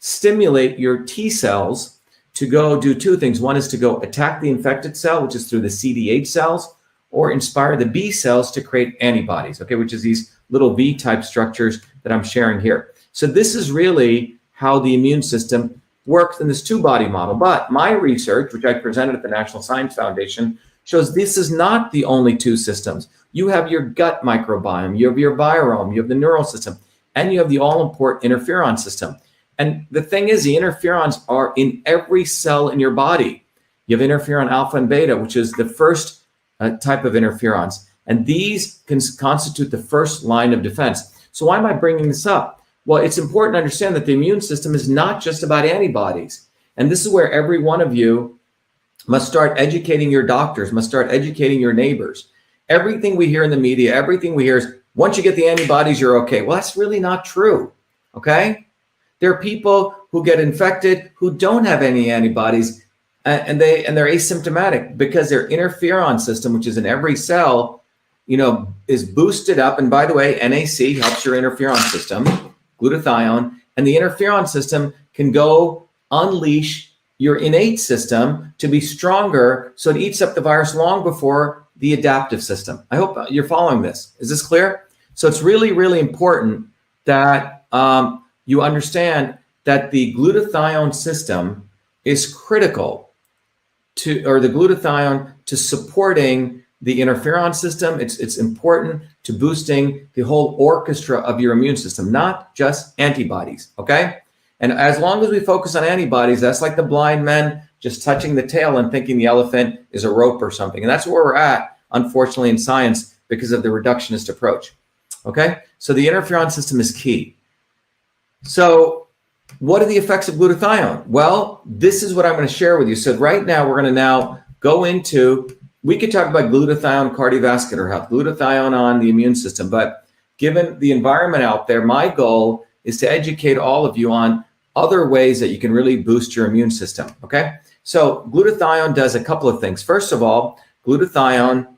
stimulate your T cells to go do two things. One is to go attack the infected cell, which is through the CD8 cells, or inspire the B cells to create antibodies, okay, which is these little V-type structures that I'm sharing here. So this is really how the immune system works in this two-body model. But my research, which I presented at the National Science Foundation, shows this is not the only two systems. You have your gut microbiome, you have your virome, you have the neural system, and you have the all-important interferon system. And the thing is, the interferons are in every cell in your body. You have interferon alpha and beta, which is the first type of interferons. And these can constitute the first line of defense. So why am I bringing this up? Well, it's important to understand that the immune system is not just about antibodies. And this is where every one of you must start educating your doctors, must start educating your neighbors. Everything we hear in the media, everything we hear is, once you get the antibodies, you're okay. Well, that's really not true, okay? There are people who get infected who don't have any antibodies, and they're asymptomatic because their interferon system, which is in every cell, is boosted up. And by the way, NAC helps your interferon system, glutathione, and the interferon system can go unleash your innate system to be stronger, so it eats up the virus long before the adaptive system. I hope you're following this. Is this clear? So it's really, really important that you understand that the glutathione system is critical to, or the glutathione to supporting the interferon system. It's important to boosting the whole orchestra of your immune system, not just antibodies, okay? And as long as we focus on antibodies, that's like the blind men just touching the tail and thinking the elephant is a rope or something. And that's where we're at, unfortunately, in science because of the reductionist approach, okay? So the interferon system is key. So what are the effects of glutathione? Well, this is what I'm going to share with you. So right now, we're going to now go into, we could talk about glutathione, cardiovascular health, glutathione on the immune system, but given the environment out there, my goal is to educate all of you on other ways that you can really boost your immune system, okay? So glutathione does a couple of things. First of all, glutathione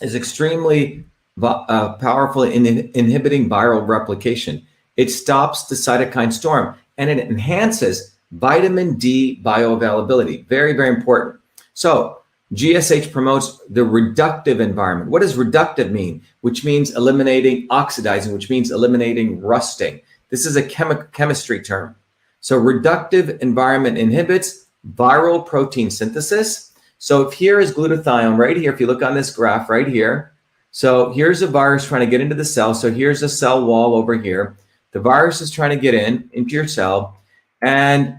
is extremely powerful in inhibiting viral replication. It stops the cytokine storm, and it enhances vitamin D bioavailability. Very, very important. So GSH promotes the reductive environment. What does reductive mean? Which means eliminating oxidizing, which means eliminating rusting. This is a chemistry term. So reductive environment inhibits viral protein synthesis. So if here is glutathione right here, if you look on this graph right here, So here's a virus trying to get into the cell. So here's a cell wall over here. The virus is trying to get into your cell. And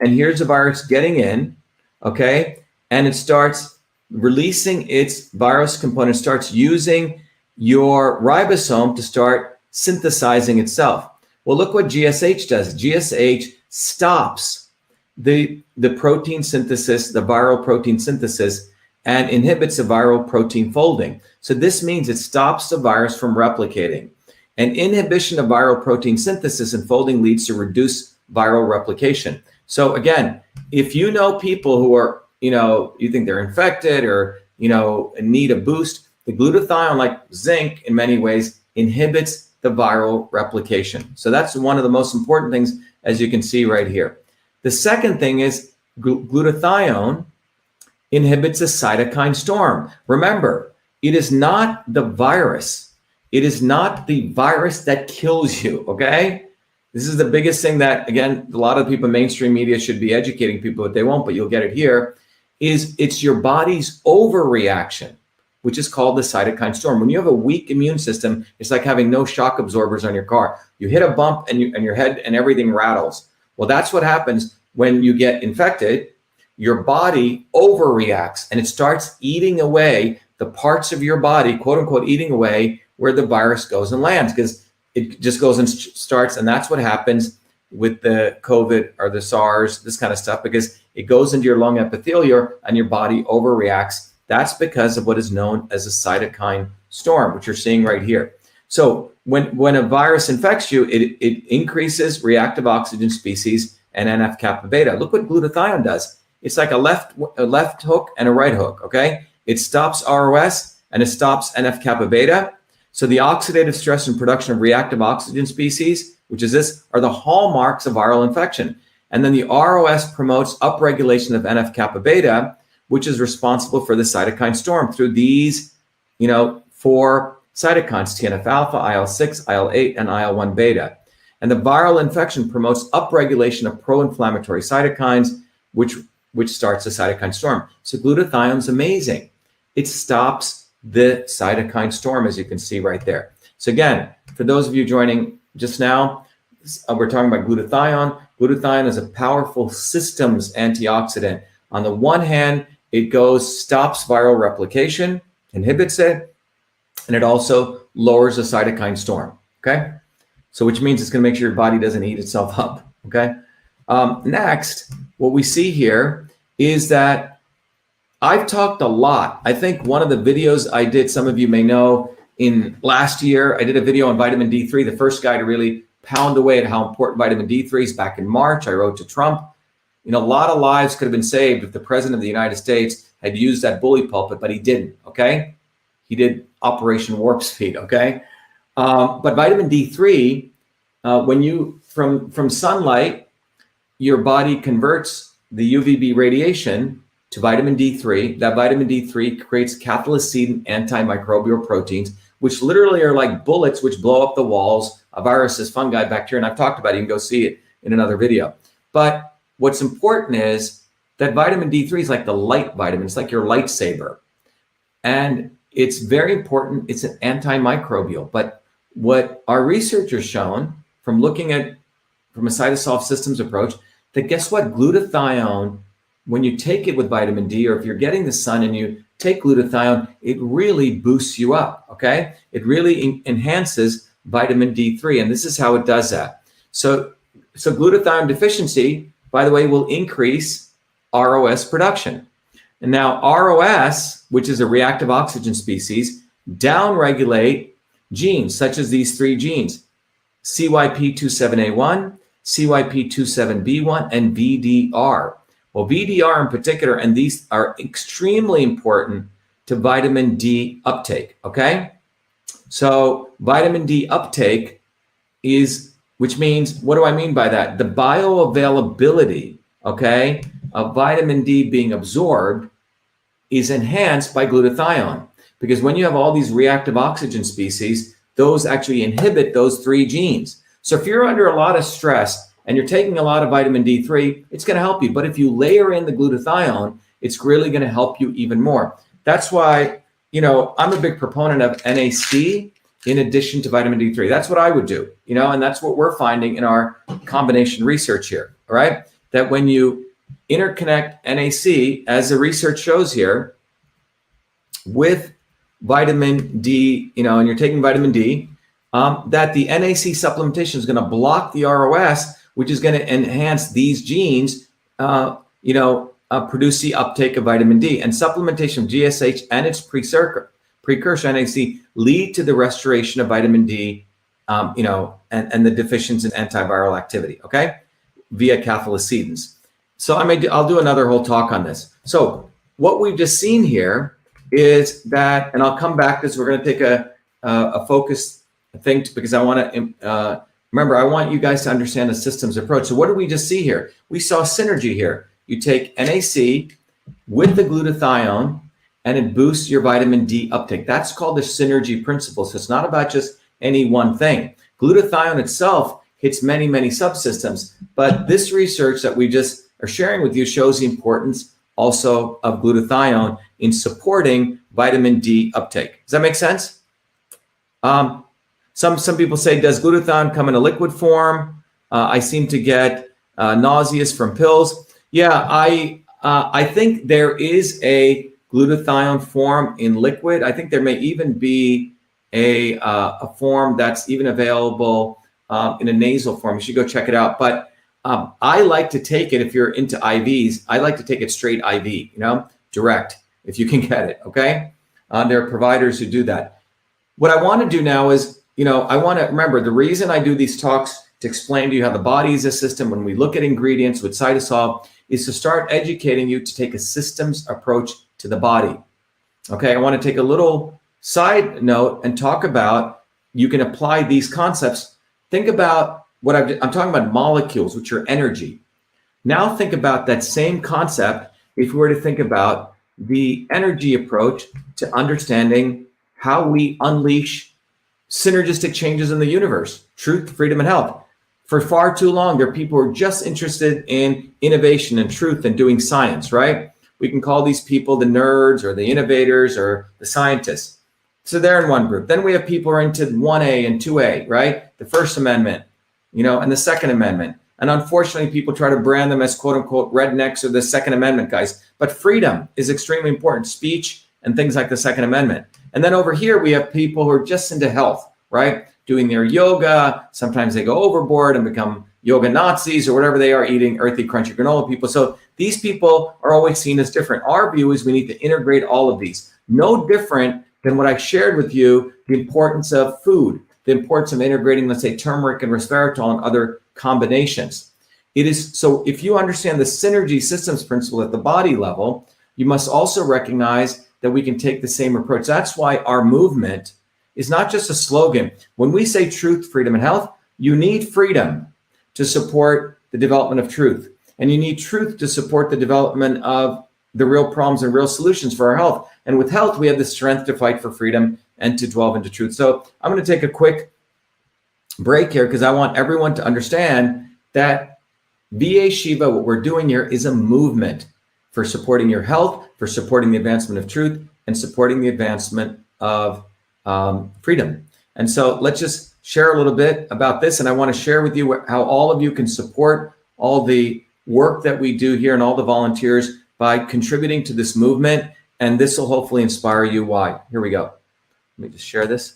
here's the virus getting in, okay? And it starts releasing its virus component, starts using your ribosome to start synthesizing itself. Well, look what GSH does. GSH stops the protein synthesis, the viral protein synthesis, and inhibits the viral protein folding. So this means it stops the virus from replicating. And inhibition of viral protein synthesis and folding leads to reduced viral replication. So again, if you know people who are, you think they're infected or, need a boost, the glutathione, like zinc in many ways, inhibits the viral replication. So that's one of the most important things, as you can see right here. The second thing is glutathione inhibits a cytokine storm. Remember, it is not the virus. It is not the virus that kills you, okay? This is the biggest thing that, again, a lot of people in mainstream media should be educating people, but they won't, but you'll get it here, is it's your body's overreaction, which is called the cytokine storm. When you have a weak immune system, it's like having no shock absorbers on your car. You hit a bump and your head and everything rattles. Well, that's what happens when you get infected. Your body overreacts and it starts eating away the parts of your body, quote unquote, eating away where the virus goes and lands, because it just goes and starts. And that's what happens with the COVID or the SARS, this kind of stuff, because it goes into your lung epithelium and your body overreacts. That's because of what is known as a cytokine storm, which you're seeing right here. So when a virus infects you, it increases reactive oxygen species and NF-kappa beta. Look what glutathione does. It's like a left hook and a right hook, okay? It stops ROS and it stops NF-kappa beta. So the oxidative stress and production of reactive oxygen species, which is this, are the hallmarks of viral infection. And then the ROS promotes upregulation of NF-kappa beta, which is responsible for the cytokine storm through these, 4 cytokines, TNF-alpha, IL-6, IL-8, and IL-1 beta. And the viral infection promotes upregulation of pro-inflammatory cytokines, which starts the cytokine storm. So glutathione is amazing. It stops the cytokine storm, as you can see right there. So again, for those of you joining just now, we're talking about glutathione. Glutathione is a powerful systems antioxidant. On the one hand, it stops viral replication, inhibits it, and it also lowers the cytokine storm, okay? So which means it's gonna make sure your body doesn't eat itself up, okay? Next, what we see here is that I've talked a lot. I think one of the videos I did, some of you may know, in last year, I did a video on vitamin D3, the first guy to really pound away at how important vitamin D3 is. Back in March, I wrote to Trump. A lot of lives could have been saved if the president of the United States had used that bully pulpit, but he didn't, okay? He did Operation Warp Speed, okay? But vitamin D3, from sunlight, your body converts the UVB radiation to vitamin D3. That vitamin D3 creates cathelicidin antimicrobial proteins, which literally are like bullets which blow up the walls of viruses, fungi, bacteria, and I've talked about it. You can go see it in another video. But what's important is that vitamin D3 is like the light vitamin. It's like your lightsaber. And it's very important. It's an antimicrobial. But what our research has shown from looking at, from a CytoSolve systems approach, that guess what? Glutathione, when you take it with vitamin D, or if you're getting the sun and you take glutathione, it really boosts you up, okay? It really enhances vitamin D3, and this is how it does that. So glutathione deficiency, by the way, will increase ROS production. And now ROS, which is a reactive oxygen species, downregulate genes such as these 3 genes, CYP27A1, CYP27B1, and VDR. Well, VDR in particular, and these are extremely important to vitamin D uptake, okay? So vitamin D uptake is, which means, what do I mean by that? The bioavailability, okay, of vitamin D being absorbed is enhanced by glutathione. Because when you have all these reactive oxygen species, those actually inhibit those 3 genes. So if you're under a lot of stress and you're taking a lot of vitamin D3, it's going to help you. But if you layer in the glutathione, it's really going to help you even more. That's why I'm a big proponent of NAC in addition to vitamin D3. That's what I would do, and that's what we're finding in our combination research here, all right? That when you interconnect NAC, as the research shows here, with vitamin D, and you're taking vitamin D, that the NAC supplementation is going to block the ROS, which is going to enhance these genes, produce the uptake of vitamin D. And supplementation of GSH and its precursor NAC lead to the restoration of vitamin D, and the deficiency in antiviral activity, okay, via cathelicidins. So I'll do another whole talk on this. So what we've just seen here is that, and I'll come back to this, we're going to take a focus thing because I want to, remember, I want you guys to understand the systems approach. So what did we just see here? We saw synergy here. You take NAC with the glutathione and it boosts your vitamin D uptake. That's called the synergy principle. So it's not about just any one thing. Glutathione itself hits many, many subsystems, but this research that we just are sharing with you shows the importance also of glutathione in supporting vitamin D uptake. Does that make sense? Some people say, does glutathione come in a liquid form? I seem to get nauseous from pills. Yeah, I think there is a glutathione form in liquid. I think there may even be a form that's even available in a nasal form. You should go check it out. But I like to take it, if you're into IVs, I like to take it straight IV, direct, if you can get it, okay? There are providers who do that. What I want to do now is, I want to remember the reason I do these talks to explain to you how the body is a system when we look at ingredients with CytoSolve is to start educating you to take a systems approach to the body. Okay, I want to take a little side note and talk about, you can apply these concepts. Think about what I'm talking about, molecules, which are energy. Now think about that same concept if we were to think about the energy approach to understanding how we unleash synergistic changes in the universe, truth, freedom, and health. For far too long, there are people who are just interested in innovation and truth and doing science, right? We can call these people the nerds or the innovators or the scientists. So they're in one group. Then we have people who are into 1A and 2A, right? The First Amendment, and the Second Amendment. And unfortunately, people try to brand them as quote unquote rednecks or the Second Amendment guys. But freedom is extremely important, speech and things like the Second Amendment. And then over here, we have people who are just into health, right? Doing their yoga. Sometimes they go overboard and become yoga Nazis or whatever they are, eating earthy, crunchy granola people. So these people are always seen as different. Our view is we need to integrate all of these. No different than what I shared with you, the importance of food, the importance of integrating, let's say, turmeric and resveratrol and other combinations. It is so if you understand the synergy systems principle at the body level, you must also recognize that we can take the same approach. That's why our movement is not just a slogan. When we say truth, freedom, and health, you need freedom to support the development of truth. And you need truth to support the development of the real problems and real solutions for our health. And with health, we have the strength to fight for freedom and to delve into truth. So I'm going to take a quick break here because I want everyone to understand that Be Shiva, what we're doing here is a movement for supporting your health, for supporting the advancement of truth, and supporting the advancement of freedom. And so let's just share a little bit about this. And I want to share with you how all of you can support all the work that we do here and all the volunteers by contributing to this movement. And this will hopefully inspire you why. Here we go. Let me just share this.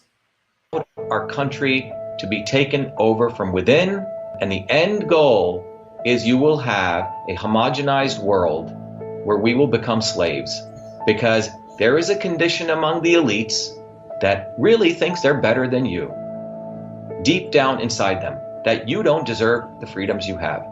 Our country to be taken over from within. And the end goal is you will have a homogenized world where we will become slaves, because there is a condition among the elites that really thinks they're better than you, deep down inside them, that you don't deserve the freedoms you have.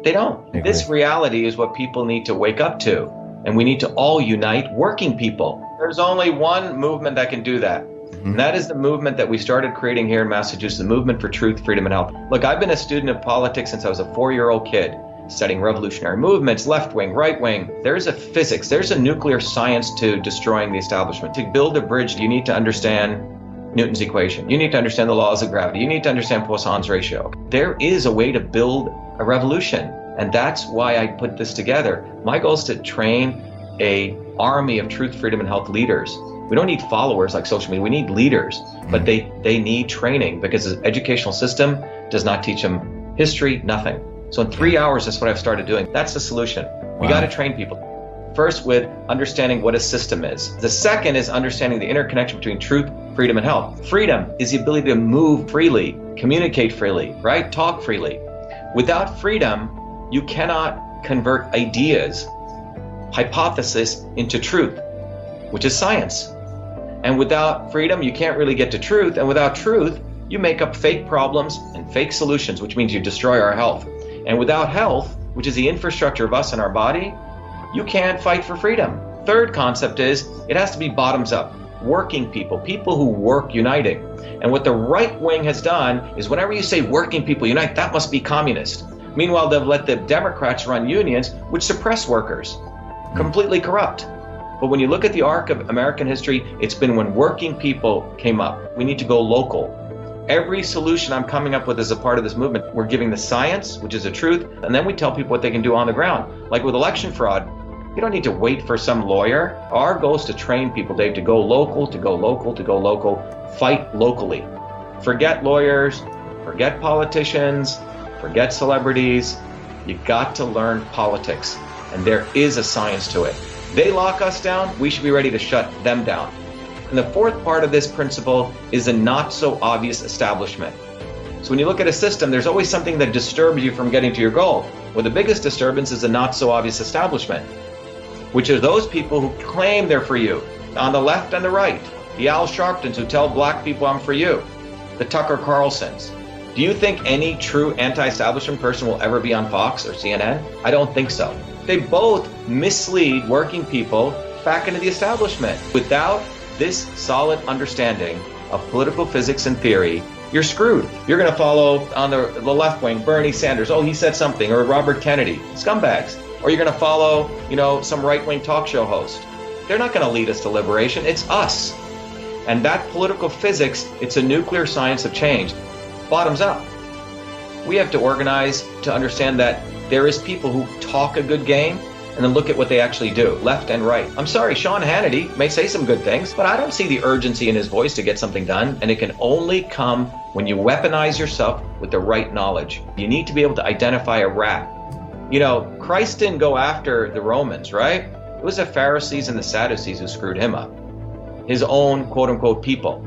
They don't. This reality is what people need to wake up to, and we need to all unite working people. There's only one movement that can do that, and that is the movement that we started creating here in Massachusetts, the movement for truth, freedom, and health. Look, I've been a student of politics since I was a 4-year-old kid, studying revolutionary movements, left wing, right wing. There's a physics, there's a nuclear science to destroying the establishment. To build a bridge, you need to understand Newton's equation. You need to understand the laws of gravity. You need to understand Poisson's ratio. There is a way to build a revolution, and that's why I put this together. My goal is to train an army of truth, freedom, and health leaders We don't need followers like social media. We need leaders, but they need training because the educational system does not teach them history, nothing. So in 3 hours, that's what I've started doing. That's the solution. We got to train people. First with understanding what a system is. The second is understanding the interconnection between truth, freedom, and health. Freedom is the ability to move freely, communicate freely, right? Talk freely. Without freedom, you cannot convert ideas, hypothesis into truth, which is science. And without freedom, you can't really get to truth. And without truth, you make up fake problems and fake solutions, which means you destroy our health. And without health, which is the infrastructure of us and our body, you can't fight for freedom. Third concept is it has to be bottoms up. Working people, people who work uniting. And what the right wing has done is whenever you say working people unite, that must be communist. Meanwhile, they've let the Democrats run unions, which suppress workers. Completely corrupt. But when you look at the arc of American history, it's been when working people came up. We need to go local. Every solution I'm coming up with as a part of this movement, we're giving the science, which is the truth, and then we tell people what they can do on the ground. Like with election fraud, you don't need to wait for some lawyer. Our goal is to train people, Dave, to go local, to go local, to go local, fight locally. Forget lawyers, forget politicians, forget celebrities. You got to learn politics, and there is a science to it. They lock us down, we should be ready to shut them down. And the fourth part of this principle is a not so obvious establishment. So when you look at a system, there's always something that disturbs you from getting to your goal. Well, the biggest disturbance is a not so obvious establishment, which are those people who claim they're for you, on the left and the right. The Al Sharptons who tell black people I'm for you. The Tucker Carlsons. Do you think any true anti-establishment person will ever be on Fox or CNN? I don't think so. They both mislead working people back into the establishment. Without this solid understanding of political physics and theory, you're screwed. You're going to follow on the left wing, Bernie Sanders. Oh, he said something. Or Robert Kennedy. Scumbags. Or you're going to follow, some right-wing talk show host. They're not going to lead us to liberation. It's us. And that political physics, it's a nuclear science of change. Bottoms up. We have to organize to understand that there is people who talk a good game and then look at what they actually do, left and right. I'm sorry, Sean Hannity may say some good things, but I don't see the urgency in his voice to get something done, and it can only come when you weaponize yourself with the right knowledge. You need to be able to identify a rat. Christ didn't go after the Romans, right? It was the Pharisees and the Sadducees who screwed him up. His own quote-unquote people.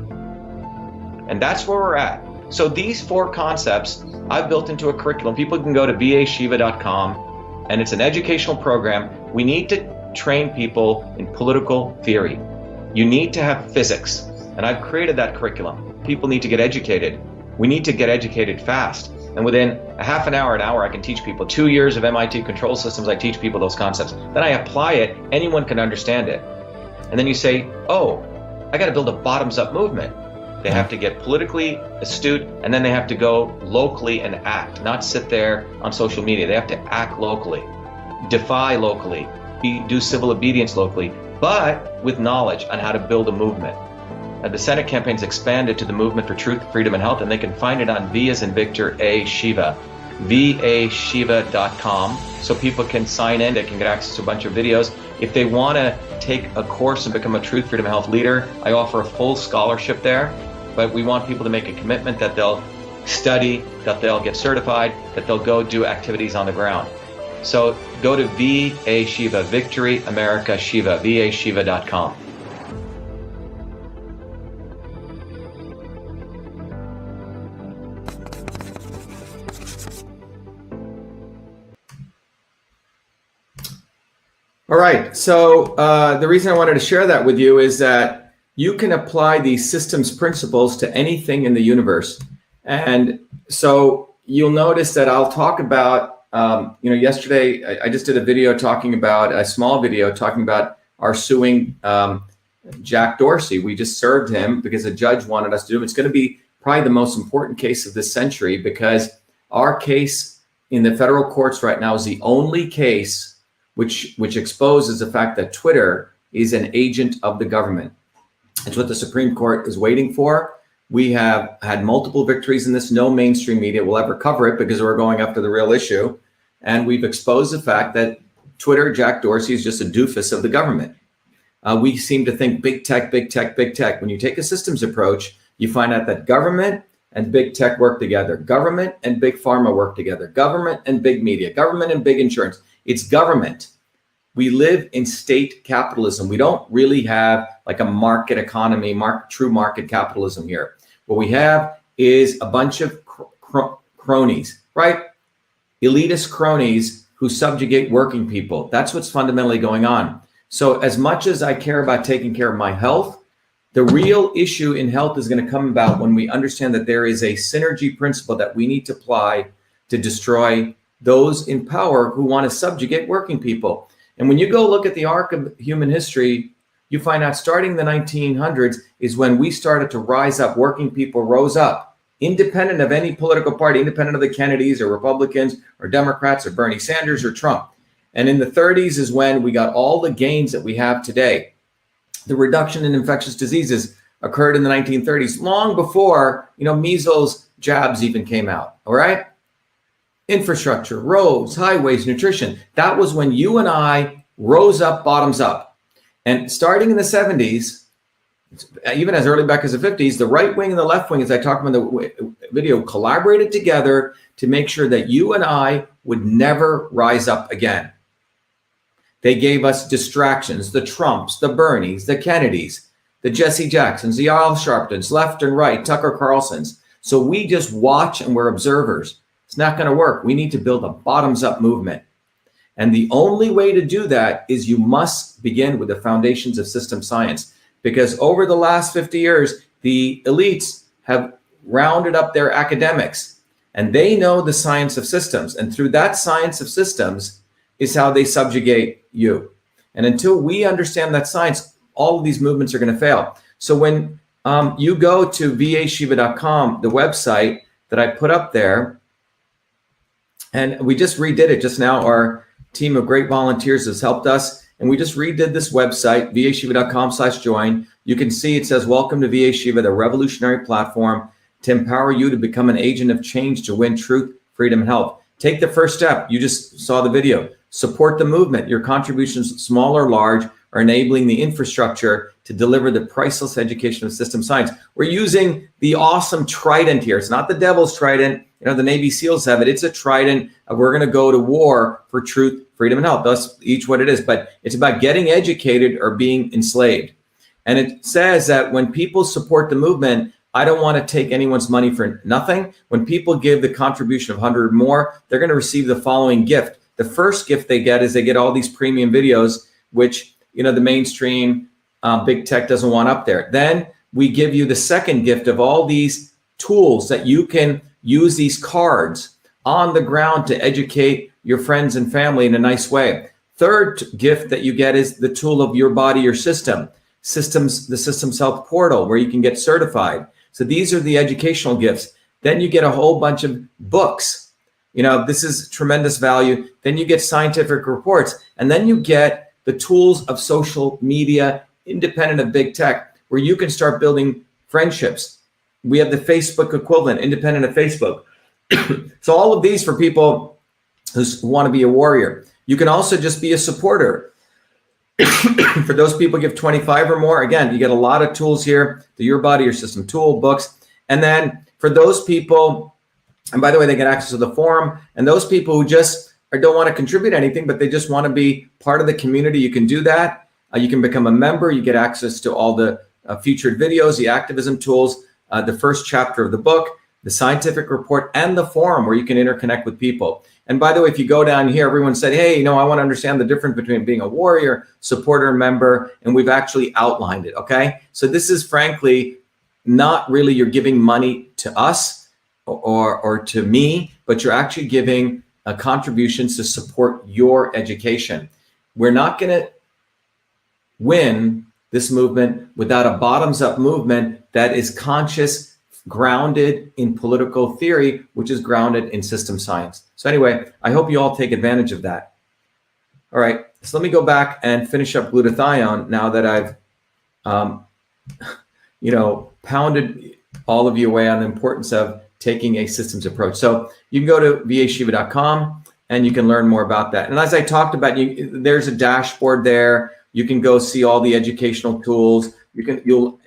And that's where we're at. So these four concepts I've built into a curriculum. People can go to BeEnslaved.com. And it's an educational program. We need to train people in political theory. You need to have physics. And I've created that curriculum. People need to get educated. We need to get educated fast. And within a half an hour, I can teach people. 2 years of MIT control systems, I teach people those concepts. Then I apply it, anyone can understand it. And then you say, oh, I got to build a bottoms-up movement. They have to get politically astute, and then they have to go locally and act, not sit there on social media. They have to act locally, defy locally, do civil obedience locally, but with knowledge on how to build a movement. The Senate campaign's expanded to the Movement for Truth, Freedom, and Health, and they can find it on V as in Victor, A, Shiva, VAShiva.com, so people can sign in. They can get access to a bunch of videos. If they want to take a course and become a Truth, Freedom, and Health leader, I offer a full scholarship there. But we want people to make a commitment that they'll study, that they'll get certified, that they'll go do activities on the ground. So go to VAShiva, Victory America Shiva, VAShiva.com. All right, so the reason I wanted to share that with you is that you can apply these systems principles to anything in the universe. And so you'll notice that I'll talk about, yesterday I just did a small video talking about our suing Jack Dorsey. We just served him because a judge wanted us to do it. It's going to be probably the most important case of this century because our case in the federal courts right now is the only case which exposes the fact that Twitter is an agent of the government. It's what the Supreme Court is waiting for. We have had multiple victories in this. No mainstream media will ever cover it because we're going after the real issue. And we've exposed the fact that Twitter, Jack Dorsey, is just a doofus of the government. we seem to think big tech, big tech, big tech. When you take a systems approach, you find out that government and big tech work together. Government and big pharma work together. Government and big media. Government and big insurance. It's government. We live in state capitalism. We don't really have like a market economy, true market capitalism here. What we have is a bunch of cronies, right? Elitist cronies who subjugate working people. That's what's fundamentally going on. So as much as I care about taking care of my health, the real issue in health is going to come about when we understand that there is a synergy principle that we need to apply to destroy those in power who want to subjugate working people. And when you go look at the arc of human history, you find out starting in the 1900s is when we started to rise up. Working people rose up, independent of any political party, independent of the Kennedys or Republicans or Democrats or Bernie Sanders or Trump. And in the 30s is when we got all the gains that we have today. The reduction in infectious diseases occurred in the 1930s, long before, measles jabs even came out, all right? Infrastructure, roads, highways, nutrition. That was when you and I rose up, bottoms up. And starting in the 70s, even as early back as the 50s, the right wing and the left wing, as I talked about in the video, collaborated together to make sure that you and I would never rise up again. They gave us distractions, the Trumps, the Bernies, the Kennedys, the Jesse Jacksons, the Al Sharptons, left and right, Tucker Carlsons. So we just watch and we're observers. It's not going to work. We need to build a bottoms-up movement. And the only way to do that is you must begin with the foundations of system science. Because over the last 50 years, the elites have rounded up their academics. And they know the science of systems. And through that science of systems is how they subjugate you. And until we understand that science, all of these movements are going to fail. So when you go to vashiva.com, the website that I put up there, and we just redid it just now. Our team of great volunteers has helped us. And we just redid this website, vashiva.com/join. You can see it says, welcome to VA Shiva, the revolutionary platform to empower you to become an agent of change to win truth, freedom, and health. Take the first step. You just saw the video. Support the movement. Your contributions, small or large, are enabling the infrastructure to deliver the priceless education of system science. We're using the awesome trident here. It's not the devil's trident. The Navy SEALs have it. It's a trident of we're going to go to war for truth, freedom, and health. That's each what it is. But it's about getting educated or being enslaved. And it says that when people support the movement, I don't want to take anyone's money for nothing. When people give the contribution of 100 or more, they're going to receive the following gift. The first gift they get is they get all these premium videos, which the mainstream big tech doesn't want up there. Then we give you the second gift of all these tools that you can use these cards on the ground to educate your friends and family in a nice way. Third gift that you get is the tool of your body, your system, the Systems Health Portal, where you can get certified. So these are the educational gifts. Then you get a whole bunch of books. This is tremendous value. Then you get scientific reports, and then you get the tools of social media, independent of big tech, where you can start building friendships. We have the Facebook equivalent, independent of Facebook. So all of these for people who want to be a warrior. You can also just be a supporter. For those people give 25 or more, again, you get a lot of tools here, the Your Body, Your System tool books. And then for those people, and by the way, they get access to the forum, and those people who just don't want to contribute anything, but they just want to be part of the community, you can do that. You can become a member. You get access to all the featured videos, the activism tools, the first chapter of the book, the scientific report, and the forum where you can interconnect with people. And by the way, if you go down here, everyone said, hey, I want to understand the difference between being a warrior, supporter, member, and we've actually outlined it, okay? So this is frankly not really you're giving money to us or to me, but you're actually giving contributions to support your education. We're not going to win this movement without a bottoms-up movement that is conscious, grounded in political theory, which is grounded in system science. So anyway, I hope you all take advantage of that. All right, so let me go back and finish up glutathione now that I've, pounded all of you away on the importance of taking a systems approach. So you can go to vashiva.com and you can learn more about that. And as I talked about, there's a dashboard there You can go see all the educational tools.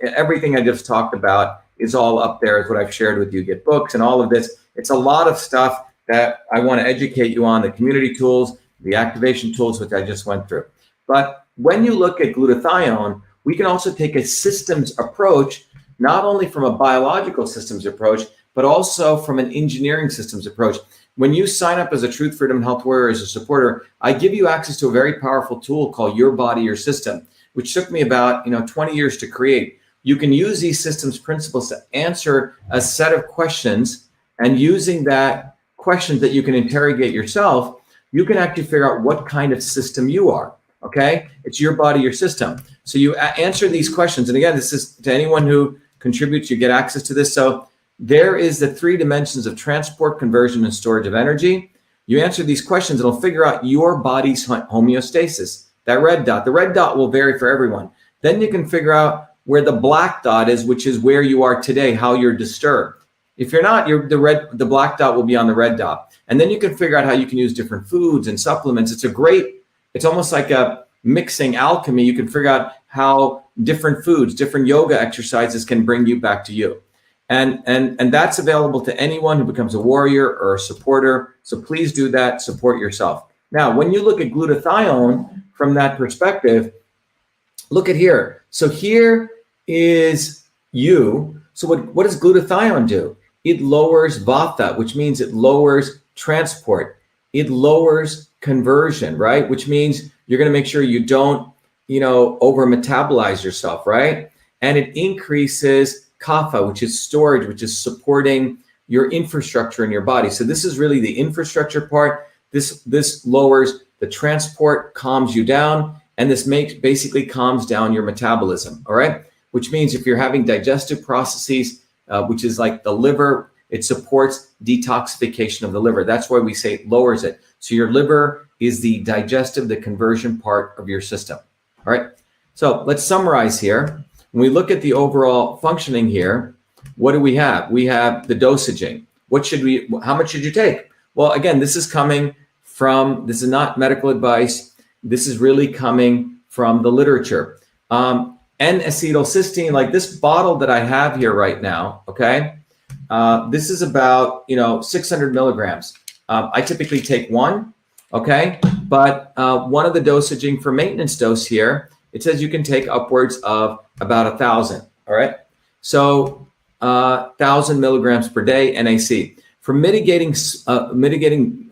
Everything I just talked about is all up there, is what I've shared with you. Get books and all of this. It's a lot of stuff that I want to educate you on, the community tools, the activation tools, which I just went through. But when you look at glutathione, we can also take a systems approach, not only from a biological systems approach, but also from an engineering systems approach. When you sign up as a Truth, Freedom, and Health Warrior, as a supporter, I give you access to a very powerful tool called Your Body, Your System, which took me about 20 years to create. You can use these systems principles to answer a set of questions, and using that questions that you can interrogate yourself, you can actually figure out what kind of system you are. Okay, it's your body, your system. So you answer these questions, and again, this is to anyone who contributes. You get access to this. So there is the 3 dimensions of transport, conversion, and storage of energy. You answer these questions, it'll figure out your body's homeostasis. That red dot. The red dot will vary for everyone. Then you can figure out where the black dot is, which is where you are today, how you're disturbed. If you're not, the black dot will be on the red dot. And then you can figure out how you can use different foods and supplements. It's almost like a mixing alchemy. You can figure out how different foods, different yoga exercises can bring you back to you. And that's available to anyone who becomes a warrior or a supporter. So please do that, support yourself. Now, when you look at glutathione from that perspective, look at here. So here is you. So what does glutathione do? It lowers vata, which means it lowers transport. It lowers conversion, right? Which means you're going to make sure you don't, over metabolize yourself, right? And it increases kapha, which is storage, which is supporting your infrastructure in your body. So this is really the infrastructure part. This lowers the transport, calms you down, and this basically calms down your metabolism, all right? Which means if you're having digestive processes, which is like the liver, it supports detoxification of the liver. That's why we say it lowers it. So your liver is the digestive, the conversion part of your system, all right? So let's summarize here. When we look at the overall functioning here, what do we have? We have the dosaging. How much should you take? Well, again, this is not medical advice. This is really coming from the literature. N-acetylcysteine, like this bottle that I have here right now, okay? This is about, 600 milligrams. I typically take one, okay? But one of the dosaging for maintenance dose here, it says you can take upwards of about 1,000, all right? So 1,000 milligrams per day, NAC. For mitigating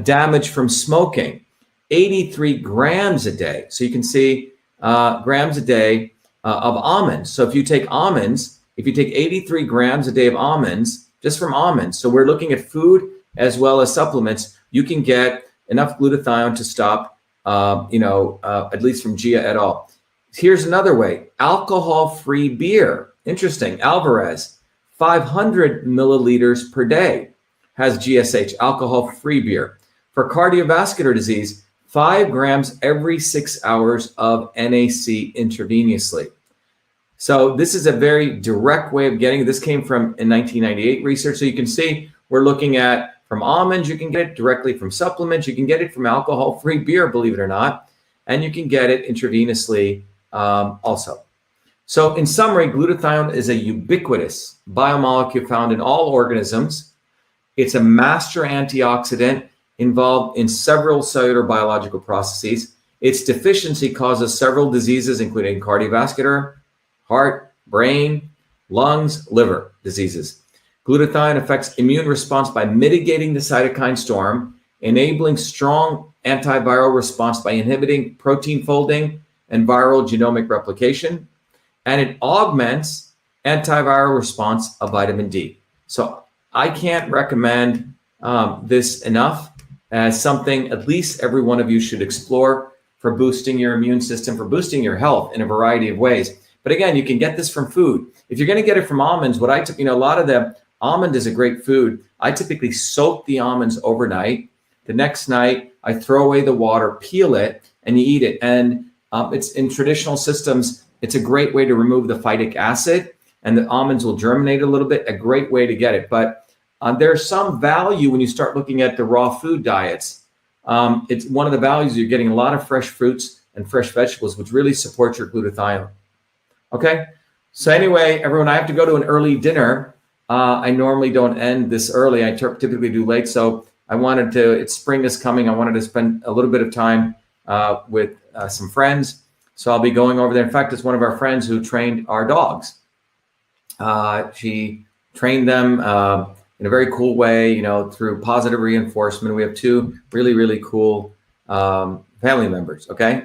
damage from smoking, 83 grams a day. So you can see grams a day of almonds. So if you take 83 grams a day of almonds, just from almonds, so we're looking at food as well as supplements, you can get enough glutathione to stop, at least from GIA et al. Here's another way, alcohol-free beer. Interesting, Alvarez, 500 milliliters per day has GSH, alcohol-free beer. For cardiovascular disease, 5 grams every 6 hours of NAC intravenously. So this is a very direct way of getting it. This came from in 1998 research. So you can see we're looking at from almonds, you can get it directly from supplements. You can get it from alcohol-free beer, believe it or not. And you can get it intravenously also. So in summary, glutathione is a ubiquitous biomolecule found in all organisms. It's a master antioxidant involved in several cellular biological processes. Its deficiency causes several diseases, including cardiovascular, heart, brain, lungs, liver diseases. Glutathione affects immune response by mitigating the cytokine storm, enabling strong antiviral response by inhibiting protein folding and viral genomic replication, and it augments antiviral response of vitamin D. So I can't recommend this enough as something at least every one of you should explore for boosting your immune system, for boosting your health in a variety of ways. But again, you can get this from food. If you're going to get it from almonds, a lot of the almond is a great food. I typically soak the almonds overnight. The next night, I throw away the water, peel it, and you eat it. And it's in traditional systems, it's a great way to remove the phytic acid, and the almonds will germinate a little bit, a great way to get it. But there's some value when you start looking at the raw food diets. It's one of the values, you're getting a lot of fresh fruits, and fresh vegetables, which really support your glutathione. Okay. So anyway, everyone, I have to go to an early dinner. I normally don't end this early. I typically do late. So I wanted to, it's spring is coming. I wanted to spend a little bit of time with some friends. So I'll be going over there. In fact, it's one of our friends who trained our dogs. She trained them in a very cool way, you know, through positive reinforcement. We have two really, really cool family members. Okay.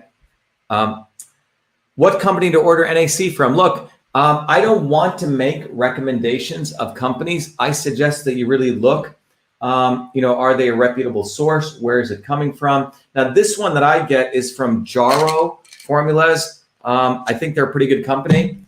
What company to order NAC from? Look, I don't want to make recommendations of companies. I suggest that you really look, you know, are they a reputable source? Where is it coming from? Now, this one that I get is from Jaro Formulas. I think they're a pretty good company.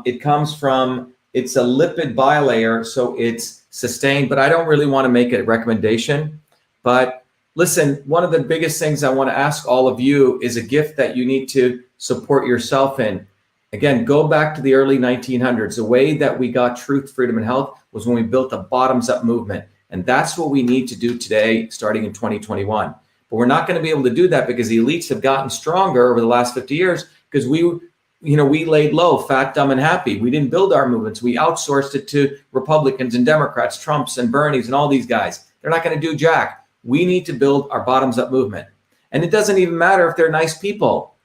It comes from, it's a lipid bilayer, so it's sustained, but I don't really want to make a recommendation. But listen, one of the biggest things I want to ask all of you is a gift that you need to support yourself in. Again, go back to the early 1900s. The way that we got truth, freedom, and health was when we built a bottoms-up movement. And that's what we need to do today, starting in 2021. But we're not going to be able to do that because the elites have gotten stronger over the last 50 years because we laid low, fat, dumb, and happy. We didn't build our movements. We outsourced it to Republicans and Democrats, Trumps and Bernies and all these guys. They're not going to do jack. We need to build our bottoms-up movement. And it doesn't even matter if they're nice people.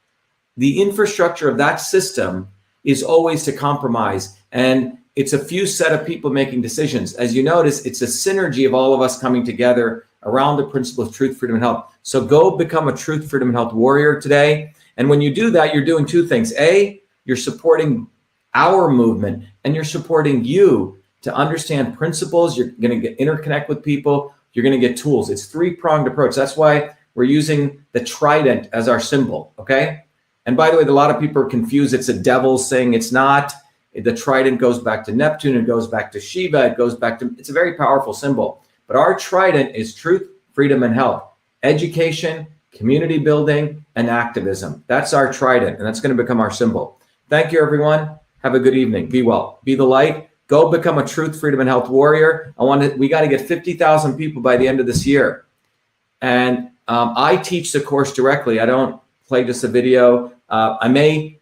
The infrastructure of that system is always to compromise. And it's a few set of people making decisions. As you notice, it's a synergy of all of us coming together around the principle of truth, freedom, and health. So go become a truth, freedom, and health warrior today. And when you do that, you're doing two things. A, you're supporting our movement and you're supporting you to understand principles. You're going to interconnect with people. You're going to get tools. It's three-pronged approach. That's why we're using the trident as our symbol. Okay. And by the way, a lot of people are confused. It's a devil's thing. It's not. The trident goes back to Neptune. It goes back to Shiva. It goes back to, it's a very powerful symbol. But our trident is truth, freedom, and health. Education, community building, and activism. That's our trident, and that's going to become our symbol. Thank you, everyone. Have a good evening. Be well. Be the light. Go become a truth, freedom, and health warrior. We got to get 50,000 people by the end of this year. And I teach the course directly. I don't play just a video. I may,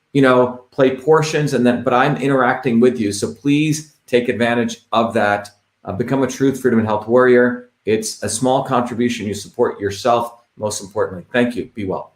play portions but I'm interacting with you. So please take advantage of that. Become a truth, freedom, and health warrior. It's a small contribution. You support yourself, most importantly. Thank you. Be well.